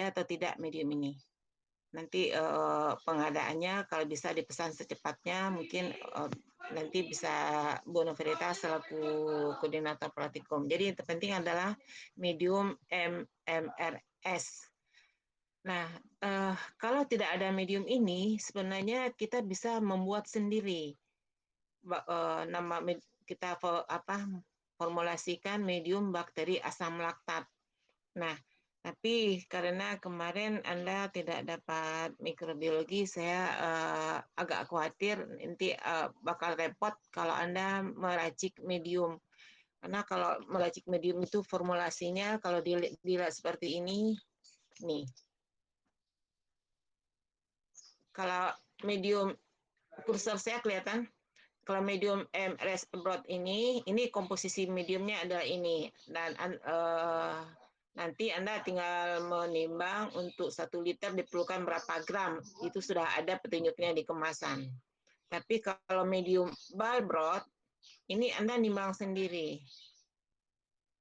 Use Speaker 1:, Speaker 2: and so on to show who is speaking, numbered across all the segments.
Speaker 1: atau tidak medium ini. Nanti pengadaannya kalau bisa dipesan secepatnya, mungkin nanti bisa Bu Noverita selaku koordinator Pratikum. Jadi yang terpenting adalah medium MMRS. Nah, kalau tidak ada medium ini, sebenarnya kita bisa membuat sendiri. Nama kita formulasikan medium bakteri asam laktat. Nah, tapi karena kemarin Anda tidak dapat mikrobiologi, saya agak khawatir nanti bakal repot kalau Anda meracik medium. Karena kalau meracik medium itu formulasinya kalau dilihat seperti ini, nih. Kalau medium, kursor saya kelihatan. Kalau medium MRS abroad ini komposisi mediumnya adalah ini. Dan nanti Anda tinggal menimbang untuk 1 liter diperlukan berapa gram. Itu sudah ada petunjuknya di kemasan. Tapi kalau medium Balbrod, ini Anda nimbang sendiri.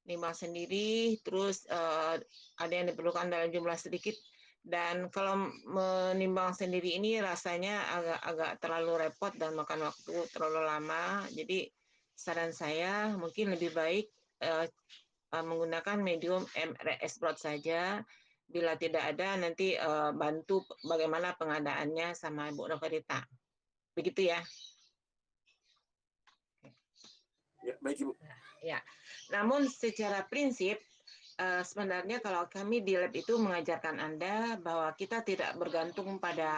Speaker 1: Nimbang sendiri, terus ada yang diperlukan dalam jumlah sedikit. Dan kalau menimbang sendiri ini rasanya agak terlalu repot dan makan waktu terlalu lama. Jadi saran saya mungkin lebih baik menggunakan medium MRS Broad saja. Bila tidak ada, nanti bantu bagaimana pengadaannya sama Bu Noverita. Begitu ya.
Speaker 2: Ya, baik Ibu.
Speaker 1: Ya. Namun secara prinsip sebenarnya kalau kami di lab itu mengajarkan Anda bahwa kita tidak bergantung pada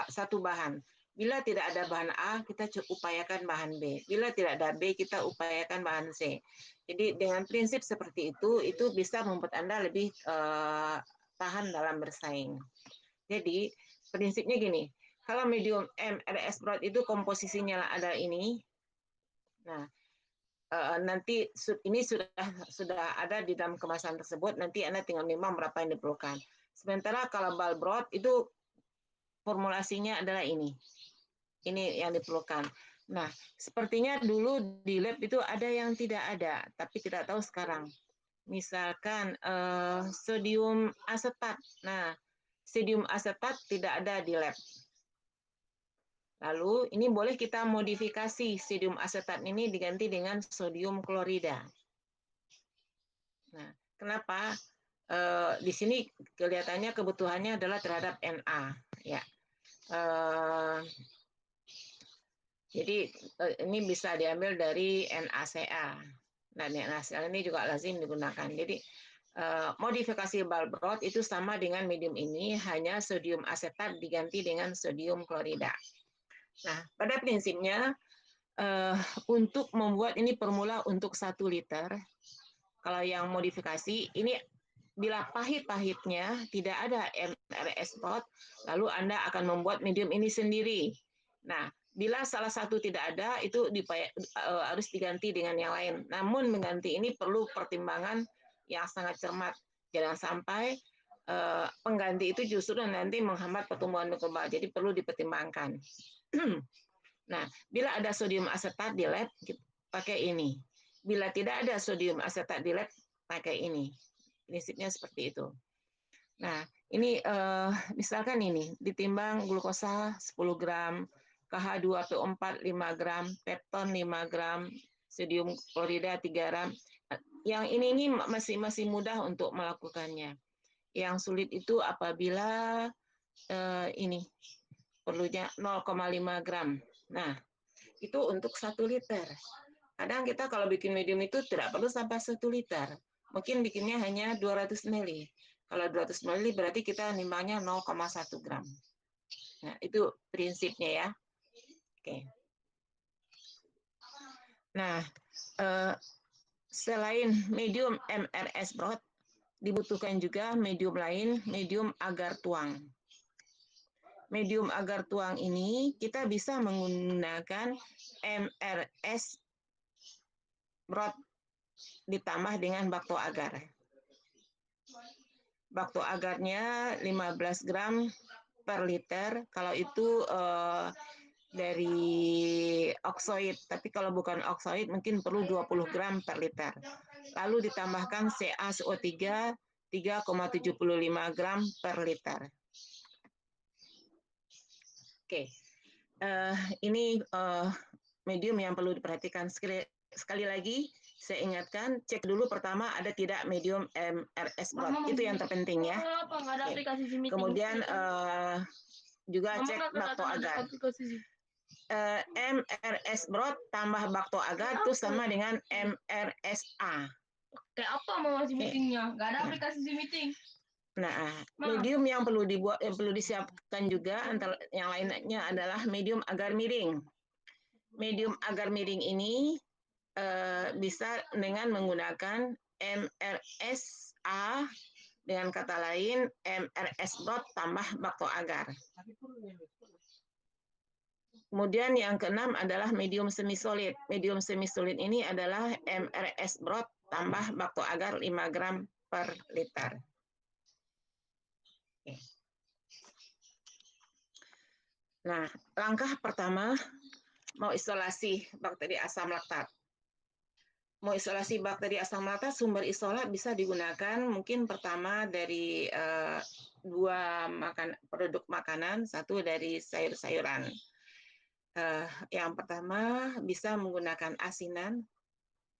Speaker 1: satu bahan. Bila tidak ada bahan A, kita upayakan bahan B. Bila tidak ada B, kita upayakan bahan C. Jadi dengan prinsip seperti itu bisa membuat Anda lebih tahan dalam bersaing. Jadi prinsipnya gini, kalau medium MRS Broad itu komposisinya ada ini. Nah, nanti ini sudah ada di dalam kemasan tersebut, nanti Anda tinggal nimbang berapa yang diperlukan. Sementara kalau Balbrod itu formulasinya adalah ini yang diperlukan. Nah, sepertinya dulu di lab itu ada yang tidak ada, tapi tidak tahu sekarang. Misalkan sodium asetat. Nah, sodium asetat tidak ada di lab. Lalu ini boleh kita modifikasi sodium asetat ini diganti dengan sodium klorida. Nah, kenapa? Di sini kelihatannya kebutuhannya adalah terhadap Na, ya. Jadi ini bisa diambil dari NaCa. Nah, NaCa ini juga lazim digunakan. Jadi modifikasi Balbrod itu sama dengan medium ini, hanya sodium asetat diganti dengan sodium klorida. Nah, pada prinsipnya untuk membuat ini formula untuk 1 liter, kalau yang modifikasi ini bila pahit-pahitnya tidak ada MRS Broad, lalu Anda akan membuat medium ini sendiri. Nah, bila salah satu tidak ada, itu harus diganti dengan yang lain. Namun mengganti ini perlu pertimbangan yang sangat cermat. Jangan sampai pengganti itu justru nanti menghambat pertumbuhan mikroba. Jadi perlu dipertimbangkan. Nah, bila ada sodium asetat di lab, pakai ini. Bila tidak ada sodium asetat di lab, pakai ini. Prinsipnya seperti itu. Nah, ini misalkan ini ditimbang glukosa 10 gram, KH2PO4 5 gram, pepton 5 gram, sodium klorida 3 gram. Yang ini masih mudah untuk melakukannya. Yang sulit itu apabila ini perlunya 0,5 gram. Nah, itu untuk 1 liter. Kadang kita kalau bikin medium itu tidak perlu sampai 1 liter. Mungkin bikinnya hanya 200 ml. Kalau 200 ml berarti kita nimbangnya 0,1 gram. Nah, itu prinsipnya ya. Oke. Nah, selain medium MRS Broad, dibutuhkan juga medium lain, medium agar tuang. Medium agar tuang ini kita bisa menggunakan MRS Broad ditambah dengan bakto agar. Bakto agarnya 15 gram per liter. Kalau itu dari oksoid, tapi kalau bukan oksoid mungkin perlu 20 gram per liter. Lalu ditambahkan CaCO3 3,75 gram per liter. Oke, ini medium yang perlu diperhatikan. Sekali lagi, saya ingatkan, cek dulu pertama ada tidak medium MRS broth. Itu yang terpenting ya. Oke. Kemudian juga cek bakto agar. MRS broth tambah bakto agar itu sama dengan MRSA.
Speaker 3: Kayak apa mau ngasih meetingnya? Nggak ada aplikasi Zoom meeting.
Speaker 1: Nah, medium yang perlu dibuat, perlu disiapkan juga antara yang lainnya adalah medium agar miring. Medium agar miring ini bisa dengan menggunakan MRSA, dengan kata lain MRS broth tambah bakto agar. Kemudian yang keenam adalah medium semi solid. Medium semi solid ini adalah MRS broth tambah bakto agar 5 gram per liter. Nah, langkah pertama mau isolasi bakteri asam laktat. Mau isolasi bakteri asam laktat, sumber isolat bisa digunakan mungkin pertama dari dua produk makanan, satu dari sayur-sayuran. Yang pertama bisa menggunakan asinan,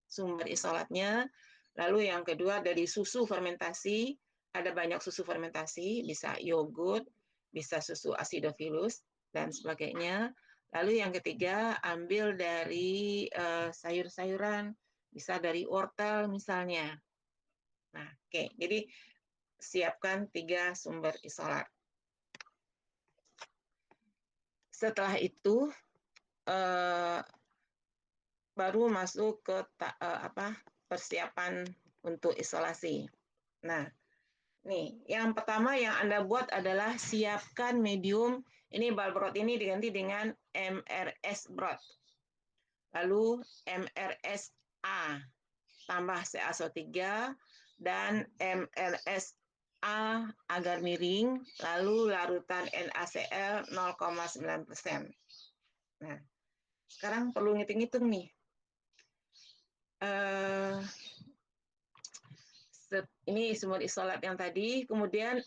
Speaker 1: sumber isolatnya. Lalu yang kedua dari susu fermentasi, ada banyak susu fermentasi, bisa yogurt, bisa susu acidophilus, dan sebagainya. Lalu yang ketiga, ambil dari sayur-sayuran, bisa dari wortel misalnya. Nah, oke. Jadi siapkan 3 sumber isolat. Setelah itu baru masuk ke persiapan untuk isolasi. Nah, nih, yang pertama yang Anda buat adalah siapkan medium. Ini bal broth ini diganti dengan MRS broth. Lalu MRSA tambah CaSO3 dan MRSA agar miring, lalu larutan NaCl 0,9%. Nah, sekarang perlu ngitung-ngitung nih. Ini sumber isolat yang tadi, kemudian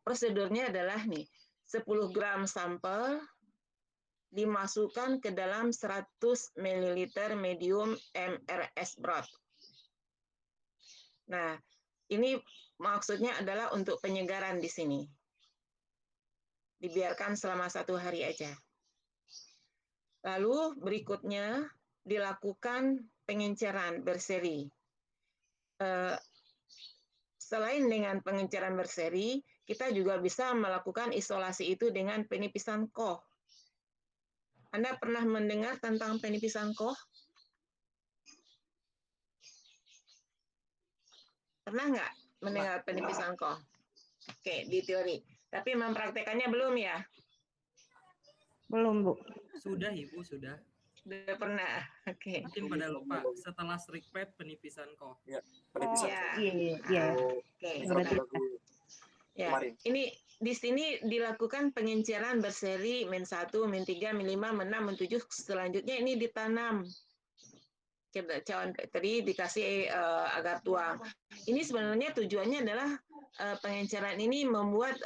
Speaker 1: prosedurnya adalah nih, 10 gram sampel dimasukkan ke dalam 100 ml medium MRS broth. Nah, ini maksudnya adalah untuk penyegaran di sini. Dibiarkan selama 1 hari aja. Lalu berikutnya dilakukan pengenceran berseri. Selain dengan pengenceran berseri, kita juga bisa melakukan isolasi itu dengan penipisan Koch. Anda pernah mendengar tentang penipisan Koch? Pernah nggak mendengar penipisan Koch? Oke, di teori. Tapi mempraktekannya belum ya?
Speaker 4: Belum, Bu.
Speaker 5: Sudah, Ibu, sudah.
Speaker 1: Sudah pernah. Oke.
Speaker 5: Mungkin pada lupa setelah strikpad penipisan Koch.
Speaker 2: Ya, penipisan.
Speaker 4: Iya.
Speaker 1: Oke.
Speaker 4: Berarti
Speaker 1: Ya, ini di sini dilakukan pengenceran berseri min 1, min 3, min 5, min 6, min 7. Selanjutnya ini ditanam. Cawan tadi dikasih agar tuang. Ini sebenarnya tujuannya adalah pengenceran ini membuat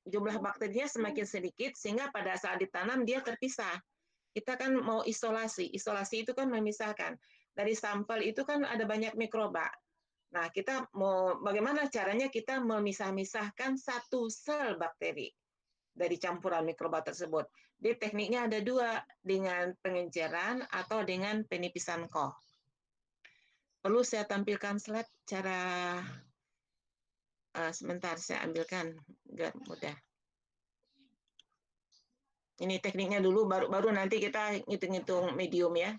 Speaker 1: jumlah bakterinya semakin sedikit sehingga pada saat ditanam dia terpisah. Kita kan mau isolasi. Isolasi itu kan memisahkan. Dari sampel itu kan ada banyak mikroba. Nah, kita mau bagaimana caranya kita memisah-misahkan satu sel bakteri dari campuran mikroba tersebut. Jadi tekniknya ada 2, dengan pengenceran atau dengan penipisan Koch. Perlu saya tampilkan slide cara sebentar saya ambilkan biar mudah. Ini tekniknya dulu, baru nanti kita ngitung-ngitung medium ya.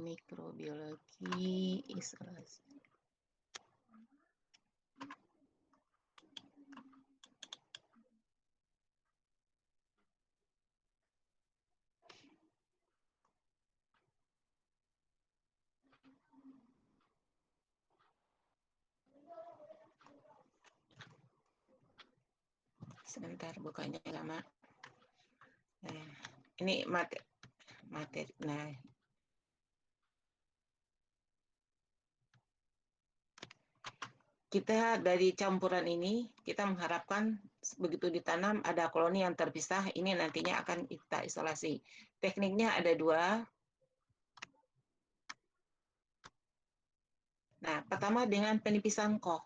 Speaker 1: Mikrobiologi isolasi. Sebentar, bukanya lama. Nah, ini materi. Nah, kita dari campuran ini, kita mengharapkan begitu ditanam ada koloni yang terpisah, ini nantinya akan kita isolasi. Tekniknya ada dua. Nah, pertama dengan penipisan koh.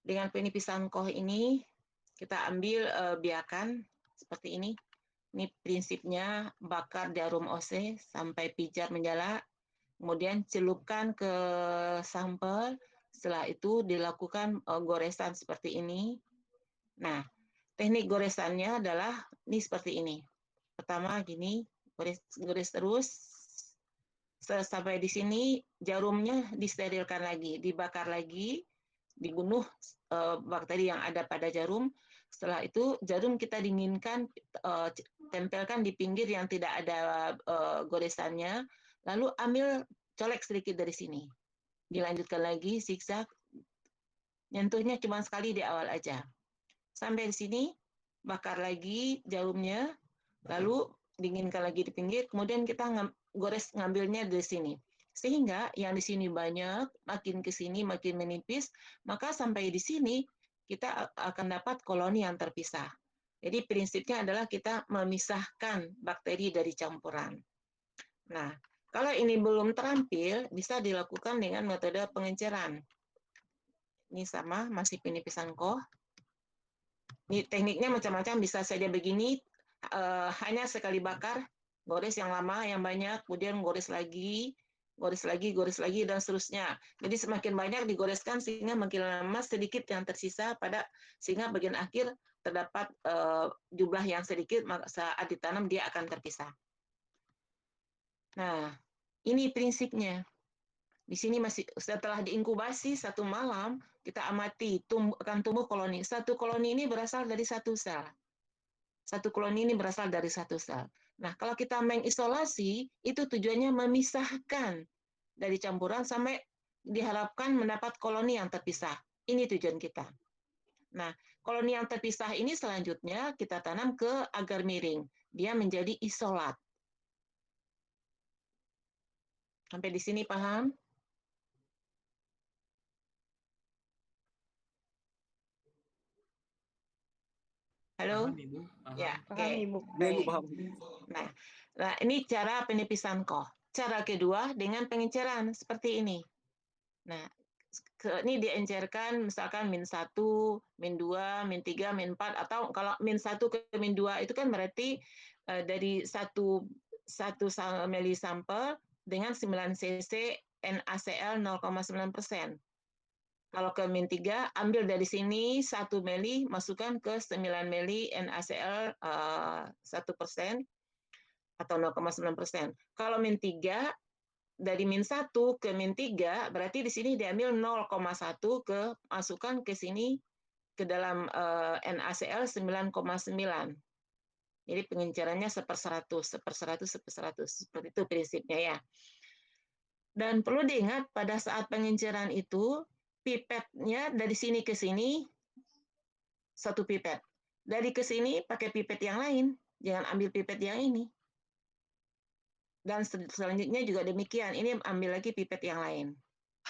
Speaker 1: Dengan penipisan koh ini, kita ambil biakan seperti ini. Ini prinsipnya, bakar jarum OC sampai pijar menyala, kemudian celupkan ke sampel. Setelah itu dilakukan goresan seperti ini. Nah, teknik goresannya adalah ini seperti ini. Pertama gini, gores terus sampai di sini, jarumnya disterilkan lagi, dibakar lagi, dibunuh bakteri yang ada pada jarum. Setelah itu jarum kita dinginkan, tempelkan di pinggir yang tidak ada goresannya, lalu ambil colek sedikit dari sini. Dilanjutkan lagi zigzag, nyentuhnya cuma sekali di awal aja. Sampai di sini, bakar lagi jarumnya, lalu dinginkan lagi di pinggir, kemudian kita ngambilnya dari sini. Sehingga yang di sini banyak, makin ke sini makin menipis, maka sampai di sini kita akan dapat koloni yang terpisah. Jadi prinsipnya adalah kita memisahkan bakteri dari campuran. Nah, kalau ini belum terampil, bisa dilakukan dengan metode pengenceran. Ini sama, masih penipisan koh. Ini tekniknya macam-macam, bisa saja begini, hanya sekali bakar, gores yang lama, yang banyak, kemudian gores lagi, dan seterusnya. Jadi semakin banyak digoreskan sehingga makin lama sedikit yang tersisa sehingga bagian akhir terdapat jumlah yang sedikit, saat ditanam dia akan terpisah. Nah, ini prinsipnya. Di sini masih setelah diinkubasi 1 malam, kita amati akan tumbuh koloni. Satu koloni ini berasal dari satu sel. Satu koloni ini berasal dari satu sel. Nah, kalau kita mengisolasi, itu tujuannya memisahkan dari campuran sampai diharapkan mendapat koloni yang terpisah. Ini tujuan kita. Nah, koloni yang terpisah ini selanjutnya kita tanam ke agar miring. Dia menjadi isolat. Sampai di sini paham? Halo?
Speaker 5: Paham, Ibu? Paham.
Speaker 1: Ya,
Speaker 4: Paham,
Speaker 1: oke.
Speaker 4: Ibu.
Speaker 2: Ya, Ibu paham.
Speaker 1: Nah, ini cara penipisan koh. Cara kedua dengan pengenceran seperti ini. Nah, ini diencerkan misalkan -1, -2, -3, -4, atau kalau -1 ke -2 itu kan berarti dari satu mili sampel dengan 9 cc NaCl 0,9%. Kalau ke -3, ambil dari sini 1 mili, masukkan ke 9 mili NaCl 1% atau 0,9%. Kalau -3, dari -1 ke -3, berarti di sini diambil 0,1 masukkan ke sini ke dalam NaCl 9,9. Jadi pengencerannya 1/100, 1/100, 1/100. Seperti itu prinsipnya ya. Dan perlu diingat pada saat pengenceran itu, pipetnya dari sini ke sini 1 pipet. Dari ke sini pakai pipet yang lain, jangan ambil pipet yang ini. Dan selanjutnya juga demikian, ini ambil lagi pipet yang lain.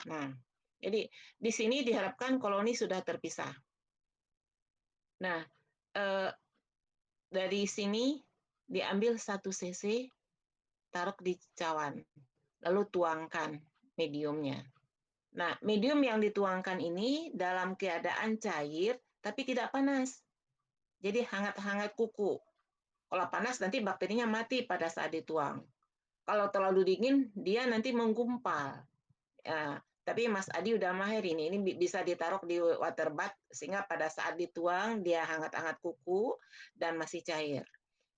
Speaker 1: Nah, jadi di sini diharapkan koloni sudah terpisah. Nah, dari sini diambil 1 cc, taruh di cawan, lalu tuangkan mediumnya. Nah, medium yang dituangkan ini dalam keadaan cair, tapi tidak panas. Jadi hangat-hangat kuku. Kalau panas nanti bakterinya mati pada saat dituang. Kalau terlalu dingin, dia nanti menggumpal. Ya, tapi Mas Adi udah mahir ini bisa ditaruh di water bath sehingga pada saat dituang dia hangat-hangat kuku dan masih cair.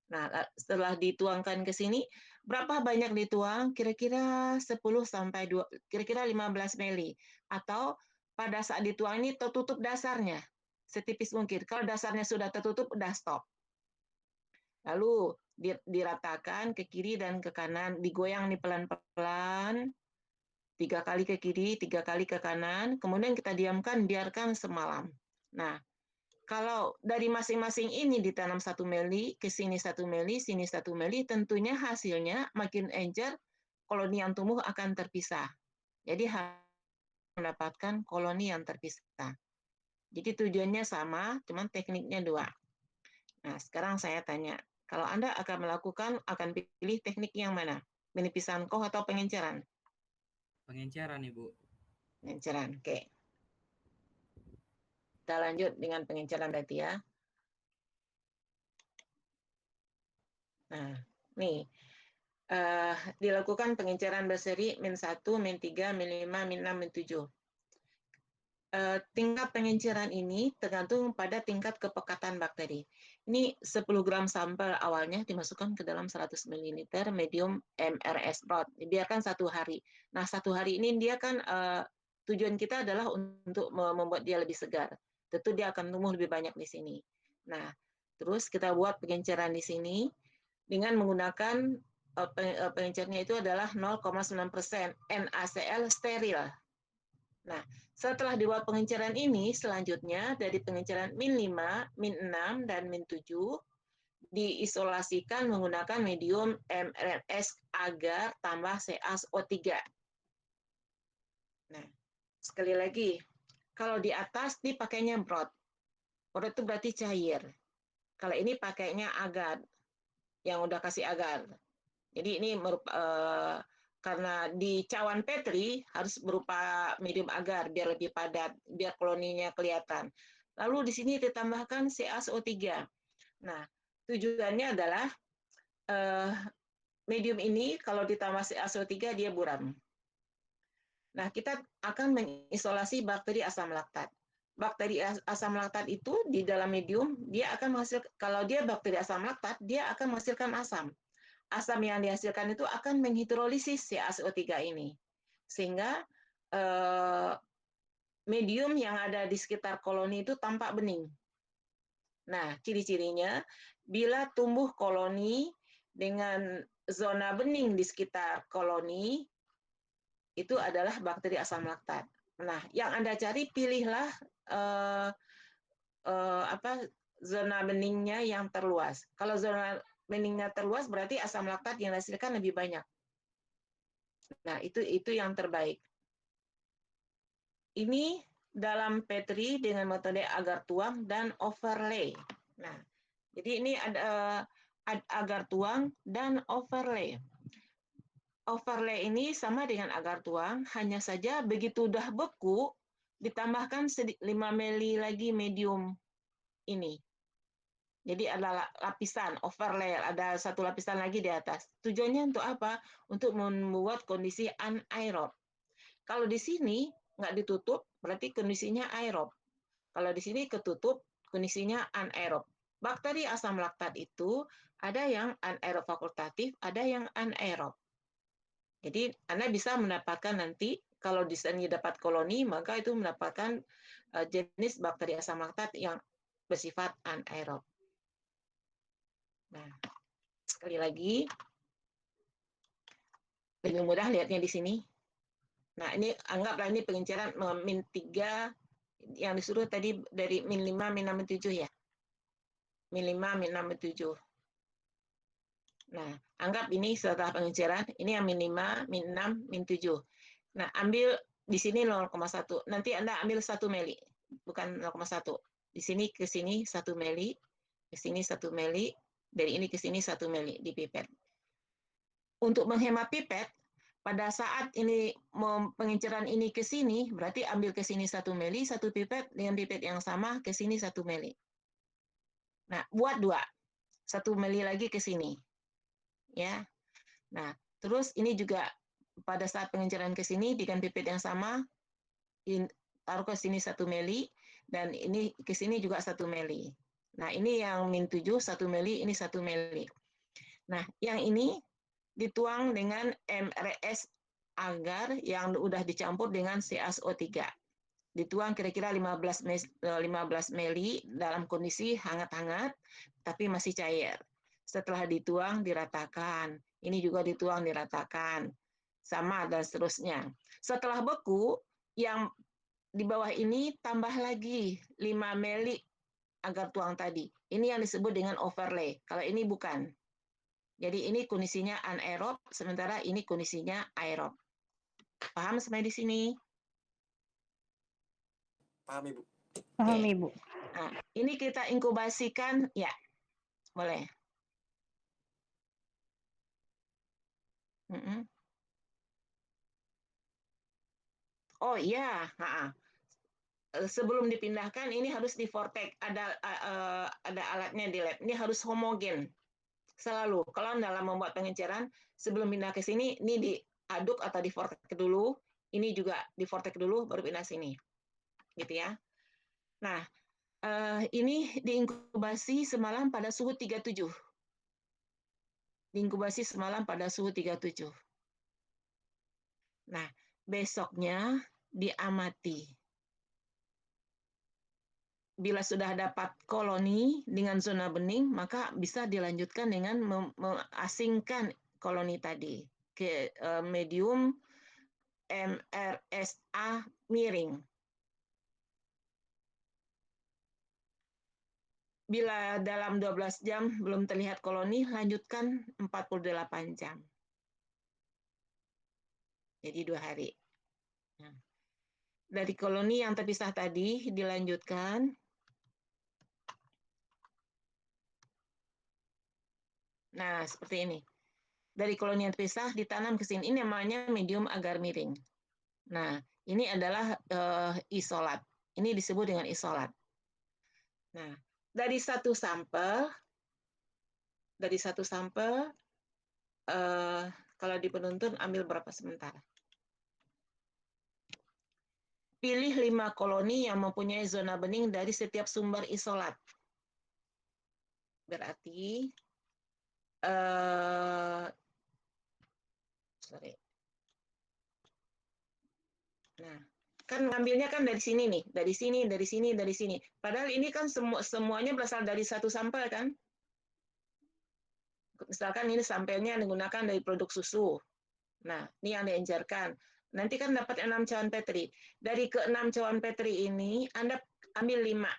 Speaker 1: Nah, setelah dituangkan ke sini, berapa banyak dituang? Kira-kira 10 sampai 15 mili. Atau pada saat dituang ini tertutup dasarnya, setipis mungkin. Kalau dasarnya sudah tertutup, udah stop. Lalu diratakan ke kiri dan ke kanan, digoyang nih pelan-pelan, 3 kali ke kiri, 3 kali ke kanan, kemudian kita diamkan, biarkan semalam. Nah, kalau dari masing-masing ini ditanam 1 mili, ke sini 1 mili, sini 1 mili, tentunya hasilnya makin encer, koloni yang tumbuh akan terpisah. Jadi mendapatkan koloni yang terpisah. Jadi tujuannya sama, cuman tekniknya 2. Nah, sekarang saya tanya, kalau Anda akan pilih teknik yang mana? Penipisan koh atau pengenceran?
Speaker 5: Pengenceran, Ibu.
Speaker 1: Pengenceran, oke. Kita lanjut dengan pengenceran berarti ya. Nah, nih. Dilakukan pengenceran berseri min 1, min 3, min 5, min 6, min 7. Tingkat pengenceran ini tergantung pada tingkat kepekatan bakteri. Ini 10 gram sampel awalnya dimasukkan ke dalam 100 ml medium MRS broth. Dibiarkan 1 hari. Nah, 1 hari ini dia kan tujuan kita adalah untuk membuat dia lebih segar. Tentu dia akan tumbuh lebih banyak di sini. Nah, terus kita buat pengenceran di sini dengan menggunakan pengencernya itu adalah 0,9% NaCl steril. Nah, setelah dibuat pengenceran ini, selanjutnya dari pengenceran min 5, min 6, dan min 7, diisolasikan menggunakan medium MRS agar tambah CaO3. Nah, sekali lagi, kalau di atas dipakainya broth. Broth itu berarti cair. Kalau ini pakainya agar, yang udah kasih agar. Jadi ini karena di cawan Petri harus berupa medium agar biar lebih padat, biar koloninya kelihatan. Lalu di sini ditambahkan CaO3. Nah, tujuannya adalah medium ini kalau ditambah CaO3 dia buram. Nah, kita akan mengisolasi bakteri asam laktat. Bakteri asam laktat itu di dalam medium dia akan menghasilkan, kalau dia bakteri asam laktat dia akan menghasilkan asam. Asam yang dihasilkan itu akan menghidrolisis CaO3 ini. Sehingga medium yang ada di sekitar koloni itu tampak bening. Nah, ciri-cirinya bila tumbuh koloni dengan zona bening di sekitar koloni, itu adalah bakteri asam laktat. Nah, yang Anda cari pilihlah zona beningnya yang terluas. Kalau zona beningnya terluas berarti asam laktat yang dihasilkan lebih banyak. Nah, itu yang terbaik. Ini dalam Petri dengan metode agar tuang dan overlay. Nah, jadi ini ada agar tuang dan overlay. Overlay ini sama dengan agar tuang, hanya saja begitu udah beku, ditambahkan 5 mili lagi medium ini. Jadi ada lapisan overlay, ada 1 lapisan lagi di atas. Tujuannya untuk apa? Untuk membuat kondisi anaerob. Kalau di sini nggak ditutup, berarti kondisinya aerob. Kalau di sini ketutup, kondisinya anaerob. Bakteri asam laktat itu ada yang anaerob fakultatif, ada yang anaerob. Jadi Anda bisa mendapatkan nanti, kalau di sini dapat koloni, maka itu mendapatkan jenis bakteri asam laktat yang bersifat anaerob. Nah, sekali lagi, lebih mudah lihatnya di sini. Nah, ini anggaplah ini pengenceran min 3 yang disuruh tadi dari min 5, min 6, min 7 ya. Min 5, min 6, min 7. Nah, anggap ini setelah pengenceran, ini yang min 5, min 6, min 7. Nah, ambil di sini 0,1. Nanti Anda ambil 1 mili, bukan 0,1. Di sini ke sini 1 mili, ke sini 1 mili, dari ini ke sini 1 mili di pipet. Untuk menghemat pipet, pada saat ini pengenceran ini ke sini, berarti ambil ke sini 1 mili, 1 pipet dengan pipet yang sama, ke sini 1 mili. Nah, buat 2. 1 mili lagi ke sini. Ya. Nah, terus ini juga pada saat pengenceran ke sini dengan pipet yang sama, taruh ke sini 1 mili, dan ini ke sini juga 1 mili. Nah, ini yang min 7, 1 mili, ini 1 mili. Nah, yang ini dituang dengan MRS agar yang udah dicampur dengan CaO3. Dituang kira-kira 15 mili dalam kondisi hangat-hangat, tapi masih cair. Setelah dituang, diratakan. Ini juga dituang, diratakan. Sama, dan seterusnya. Setelah beku, yang di bawah ini tambah lagi 5 mili agar tuang tadi. Ini yang disebut dengan overlay. Kalau ini bukan. Jadi ini kondisinya anaerob, sementara ini kondisinya aerob. Paham sampai di sini?
Speaker 2: Paham Ibu.
Speaker 4: Paham
Speaker 1: Oke.
Speaker 4: Ibu.
Speaker 1: Nah, ini kita inkubasikan, ya, boleh. Oh iya, sebelum dipindahkan ini harus di vortex. Ada alatnya di lab. Ini harus homogen selalu. Kalau dalam membuat pengenceran, sebelum pindah ke sini, ini diaduk atau di vortex dulu. Ini juga di vortex dulu, baru pindah sini, gitu ya. Nah, ini diinkubasi semalam pada suhu 37. Diinkubasi semalam pada suhu 37. Nah, besoknya diamati. Bila sudah dapat koloni dengan zona bening, maka bisa dilanjutkan dengan mengasingkan koloni tadi ke medium MRSA miring. Bila dalam 12 jam belum terlihat koloni, lanjutkan 48 jam. Jadi 2 hari. Nah, dari koloni yang terpisah tadi dilanjutkan. Nah, seperti ini. Dari koloni yang terpisah ditanam ke sini. Ini namanya medium agar miring. Nah, ini adalah isolat. Ini disebut dengan isolat. Nah, dari satu sampel, kalau di penuntun ambil berapa sebentar. Pilih 5 koloni yang mempunyai zona bening dari setiap sumber isolat. Berarti, nah, kan ngambilnya kan dari sini nih, dari sini, dari sini, dari sini. Padahal ini kan semuanya berasal dari satu sampel kan? Misalkan ini sampelnya digunakan dari produk susu. Nah, ini yang diinjarkan. Nanti kan dapat 6 cawan Petri. Dari ke-6 cawan Petri ini, Anda ambil 5.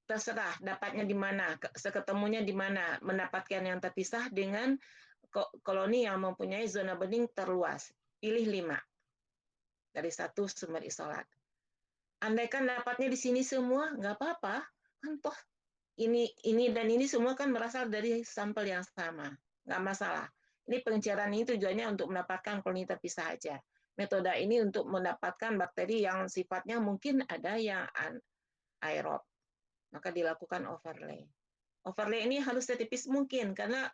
Speaker 1: Terserah dapatnya di mana, seketemunya di mana, mendapatkan yang terpisah dengan koloni yang mempunyai zona bening terluas. Pilih 5 dari satu sumber isolat. Andaikan dapatnya di sini semua, nggak apa-apa. Kan toh ini dan ini semua kan berasal dari sampel yang sama. Nggak masalah. Ini pengejaran ini tujuannya untuk mendapatkan koloni terpisah aja. Metode ini untuk mendapatkan bakteri yang sifatnya mungkin ada yang anaerob. Maka dilakukan overlay. Overlay ini harus setipis mungkin, karena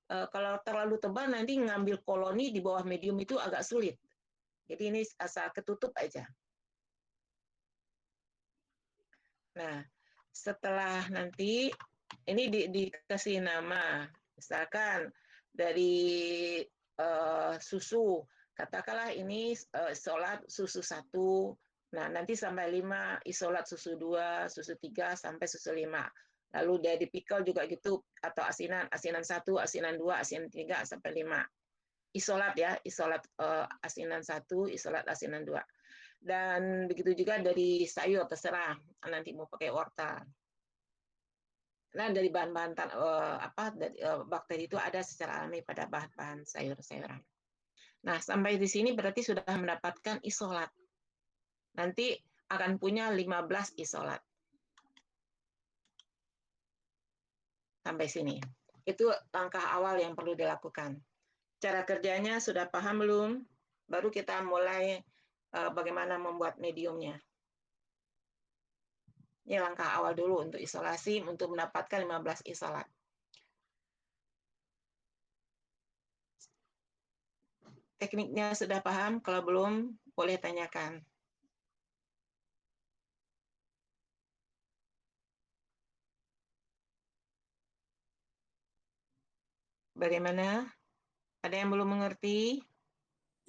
Speaker 1: kalau terlalu tebal nanti ngambil koloni di bawah medium itu agak sulit. Jadi ini asal ketutup aja. Nah, setelah nanti ini dikasih nama, misalkan dari susu, katakanlah ini isolat susu 1, nah nanti sampai 5 isolat susu 2, susu 3 sampai susu 5. Lalu dari pickle juga gitu, atau asinan 1, asinan 2, asinan 3 sampai 5. Isolat ya, isolat asinan 1, isolat asinan 2. Dan begitu juga dari sayur, terserah nanti mau pakai wortel. Nah, dari bahan-bahan bakteri itu ada secara alami pada bahan-bahan sayur-sayuran. Nah, sampai di sini berarti sudah mendapatkan isolat. Nanti akan punya 15 isolat. Sampai sini. Itu langkah awal yang perlu dilakukan. Cara kerjanya sudah paham belum? Baru kita mulai bagaimana membuat mediumnya. Ini langkah awal dulu untuk isolasi, untuk mendapatkan 15 isolat. Tekniknya sudah paham? Kalau belum, boleh tanyakan. Bagaimana? Ada yang belum mengerti?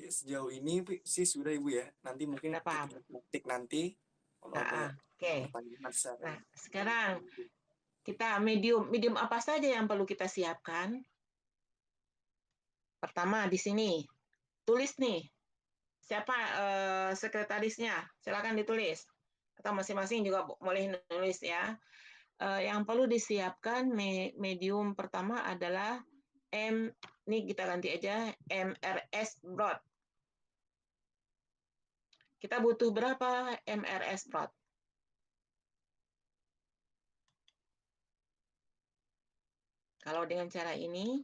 Speaker 2: Ya, sejauh ini sih sudah Ibu ya. Nanti mungkin
Speaker 1: Sudah paham.
Speaker 2: praktik nanti kalau ada
Speaker 1: Oke.
Speaker 2: pertanyaan saya.
Speaker 1: Nah, sekarang kita medium apa saja yang perlu kita siapkan? Pertama di sini tulis nih, siapa sekretarisnya? Silakan ditulis. Atau masing-masing juga boleh nulis ya. yang perlu disiapkan medium pertama adalah ini kita ganti aja MRS broth. Kita butuh berapa MRS broth? Kalau dengan cara ini,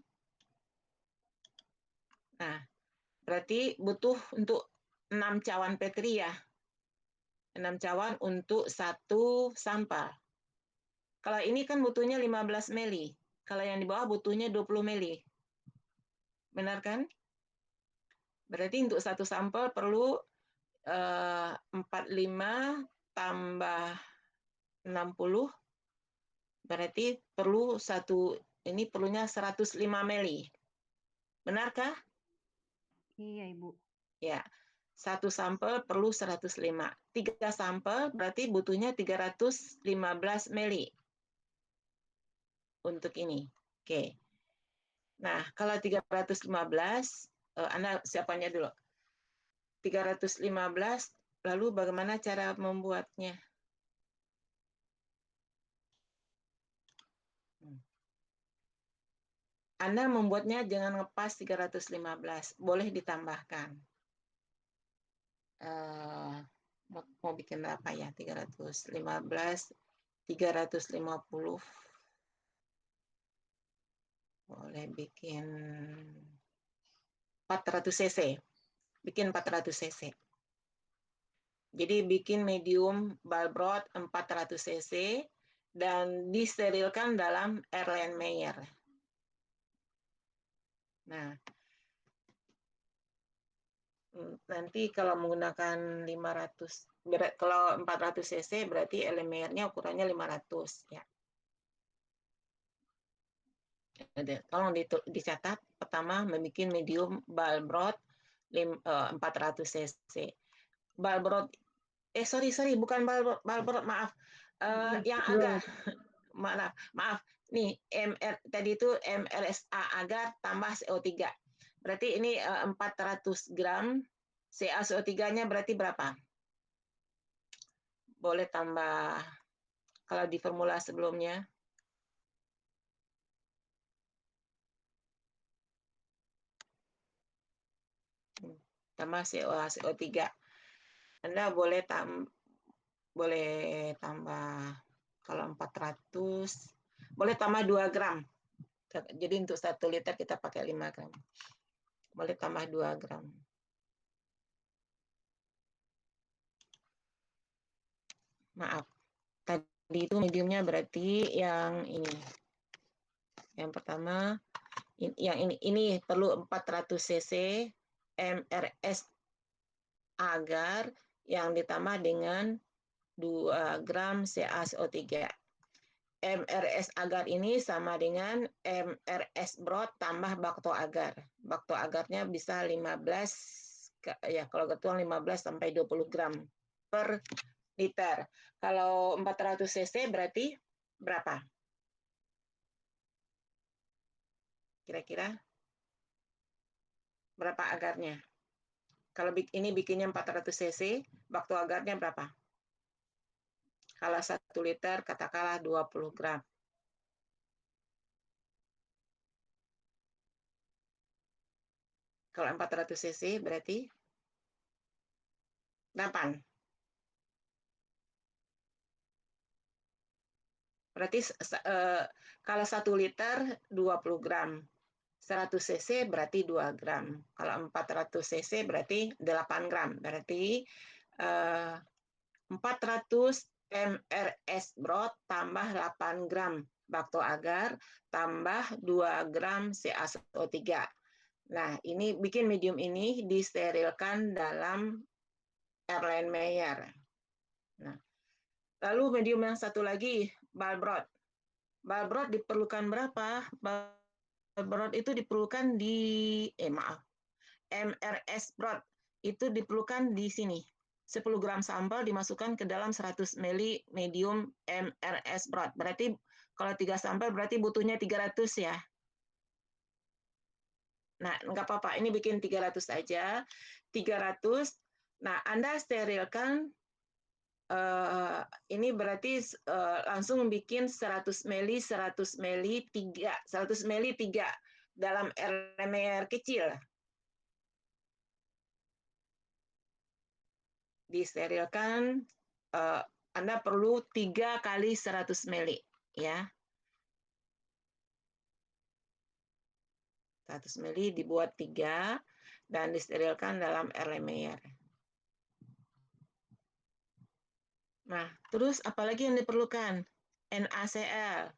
Speaker 1: nah berarti butuh untuk 6 cawan Petri ya. 6 cawan untuk 1 sampel. Kalau ini kan butuhnya 15 mili. Kalau yang di bawah butuhnya 20 mili. Benar kan? Berarti untuk 1 sampel perlu 45 tambah 60. Berarti perlu ini perlunya 105 mili. Benarkah?
Speaker 4: Iya, Ibu.
Speaker 1: Ya. 1 sampel perlu 105. 3 sampel berarti butuhnya 315 mili. Untuk ini. Oke. Nah, kalau 315, Anda siapanya dulu. 315, lalu bagaimana cara membuatnya? Anda membuatnya jangan ngepas 315, boleh ditambahkan. Mau bikin berapa ya? 315, 350. Boleh bikin 400 cc. Bikin 400 cc. Jadi bikin medium balbrot 400 cc dan disterilkan dalam Erlenmeyer. Nah, nanti kalau menggunakan 500, kalau 400 cc berarti Erlenmeyernya ukurannya 500 ya. Tolong dicatat, pertama membuat medium balbrot 400 cc. Balbrot, sorry, bukan balbrot, maaf. Yang agar, maaf. Nih, tadi itu MRSA agar tambah CO3. Berarti ini 400 gram. CaCO3-nya berarti berapa? Boleh tambah, kalau di formula sebelumnya. Tambah CO3. Anda boleh tambah, kalau 400, boleh tambah 2 gram. Jadi untuk 1 liter kita pakai 5 gram. Boleh tambah 2 gram. Maaf. Tadi itu mediumnya berarti yang ini. Yang pertama, yang ini perlu 400 cc MRS agar yang ditambah dengan 2 gram CaCO3. MRS agar ini sama dengan MRS broth tambah bakto agar. Bakto agarnya bisa 15, ya kalau ketuang 15 sampai 20 gram per liter. Kalau 400 cc berarti berapa? Kira-kira berapa agarnya? Kalau ini bikinnya 400 cc, bakto agarnya berapa? Kalau 1 liter katakanlah 20 gram. Kalau 400 cc berarti 8. Berarti kalau 1 liter 20 gram. 100 cc berarti 2 gram. Kalau 400 cc berarti 8 gram. Berarti 400 MRS broth tambah 8 gram bakto agar tambah 2 gram CaCO3. Nah, ini bikin medium ini disterilkan dalam Erlenmeyer. Nah, lalu medium yang satu lagi, balbrot. Balbrot diperlukan berapa? Balbrot itu diperlukan di, MRS broth itu diperlukan di sini. 10 gram sampel dimasukkan ke dalam 100 ml medium MRS broth. Berarti kalau 3 sampel berarti butuhnya 300 ya. Nah, nggak apa-apa. Ini bikin 300 aja. 300. Nah, Anda sterilkan ini berarti langsung bikin 100 mili 100 mili 3 dalam RMR kecil. Disterilkan, Anda perlu 3 kali 100 mili, ya. 100 mili dibuat 3 dan disterilkan dalam RMR. Nah, terus apalagi yang diperlukan? NaCl.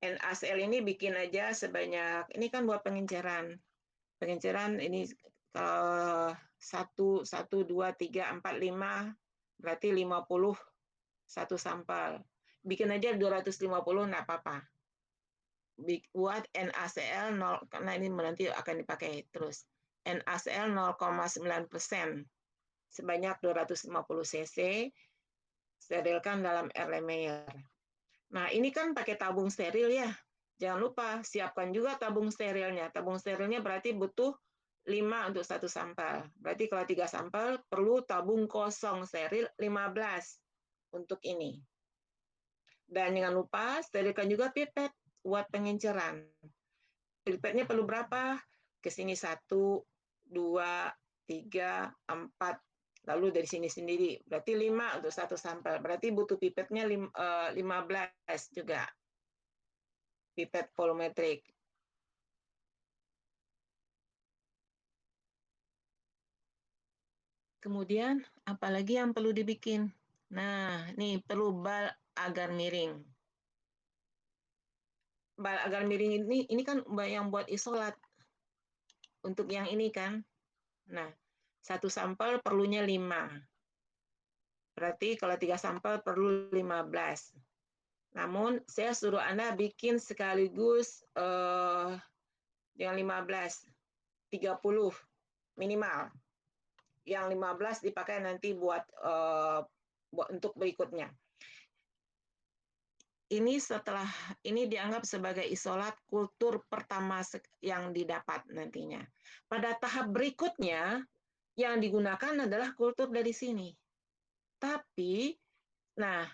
Speaker 1: NaCl ini bikin aja sebanyak, ini kan buat pengenceran. Pengenceran ini kalau 1, 2, 3, 4, 5, berarti 50 satu sampel. Bikin aja 250, nggak apa-apa. Buat NaCl 0, karena ini nanti akan dipakai terus. NaCl 0,9%, sebanyak 250 cc, sterilkan dalam RMR. Nah, ini kan pakai tabung steril ya. Jangan lupa, siapkan juga tabung sterilnya. Tabung sterilnya berarti butuh 5 untuk 1 sampel. Berarti kalau 3 sampel, perlu tabung kosong steril 15 untuk ini. Dan jangan lupa, sterilkan juga pipet buat pengenceran. Pipetnya perlu berapa? Ke sini 1, 2, 3, 4, lalu dari sini sendiri. Berarti 5 untuk 1 sampel. Berarti butuh pipetnya 15 juga. Pipet volumetrik. Kemudian, apalagi yang perlu dibikin? Nah, nih perlu bal agar miring. Bal agar miring ini kan yang buat isolat. Untuk yang ini kan. Nah, 1 sampel perlunya 5. Berarti kalau 3 sampel perlu 15. Namun, saya suruh Anda bikin sekaligus yang 15, 30 minimal. Yang 15 dipakai nanti buat untuk berikutnya. Ini dianggap sebagai isolat kultur pertama yang didapat nantinya. Pada tahap berikutnya, yang digunakan adalah kultur dari sini. Tapi, nah,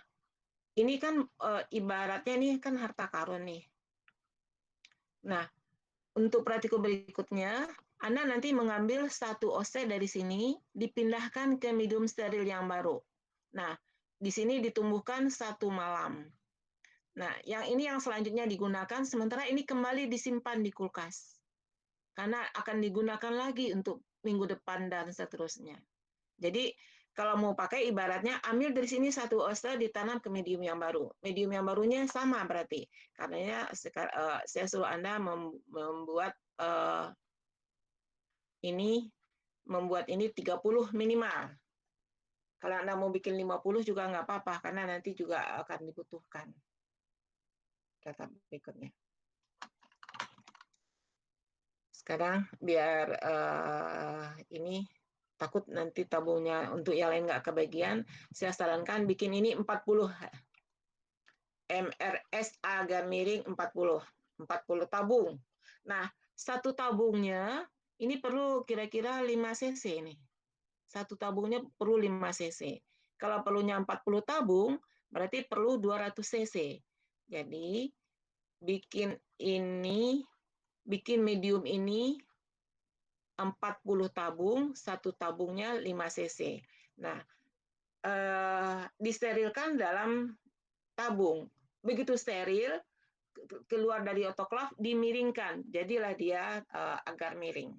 Speaker 1: ini kan ibaratnya ini kan harta karun nih. Nah, untuk praktikum berikutnya, Anda nanti mengambil 1 OC dari sini, dipindahkan ke medium steril yang baru. Nah, di sini ditumbuhkan 1 malam. Nah, yang selanjutnya digunakan, sementara ini kembali disimpan di kulkas. Karena akan digunakan lagi untuk minggu depan dan seterusnya. Jadi, kalau mau pakai ibaratnya ambil dari sini 1 OC ditanam ke medium yang baru. Medium yang barunya sama berarti. Karena saya suruh Anda membuat ini 30 minimal. Kalau Anda mau bikin 50 juga nggak apa-apa, karena nanti juga akan dibutuhkan. Data berikutnya. Sekarang biar ini takut nanti tabungnya untuk yang lain nggak kebagian, saya sarankan bikin ini 40. MRS agar miring 40 tabung. Nah, 1 tabungnya ini perlu kira-kira 5 cc nih. 1 tabungnya perlu 5 cc. Kalau perlunya 40 tabung, berarti perlu 200 cc. Jadi, bikin medium ini 40 tabung, 1 tabungnya 5 cc. Nah, disterilkan dalam tabung. Begitu steril, keluar dari otoklav, dimiringkan. Jadilah dia agar miring.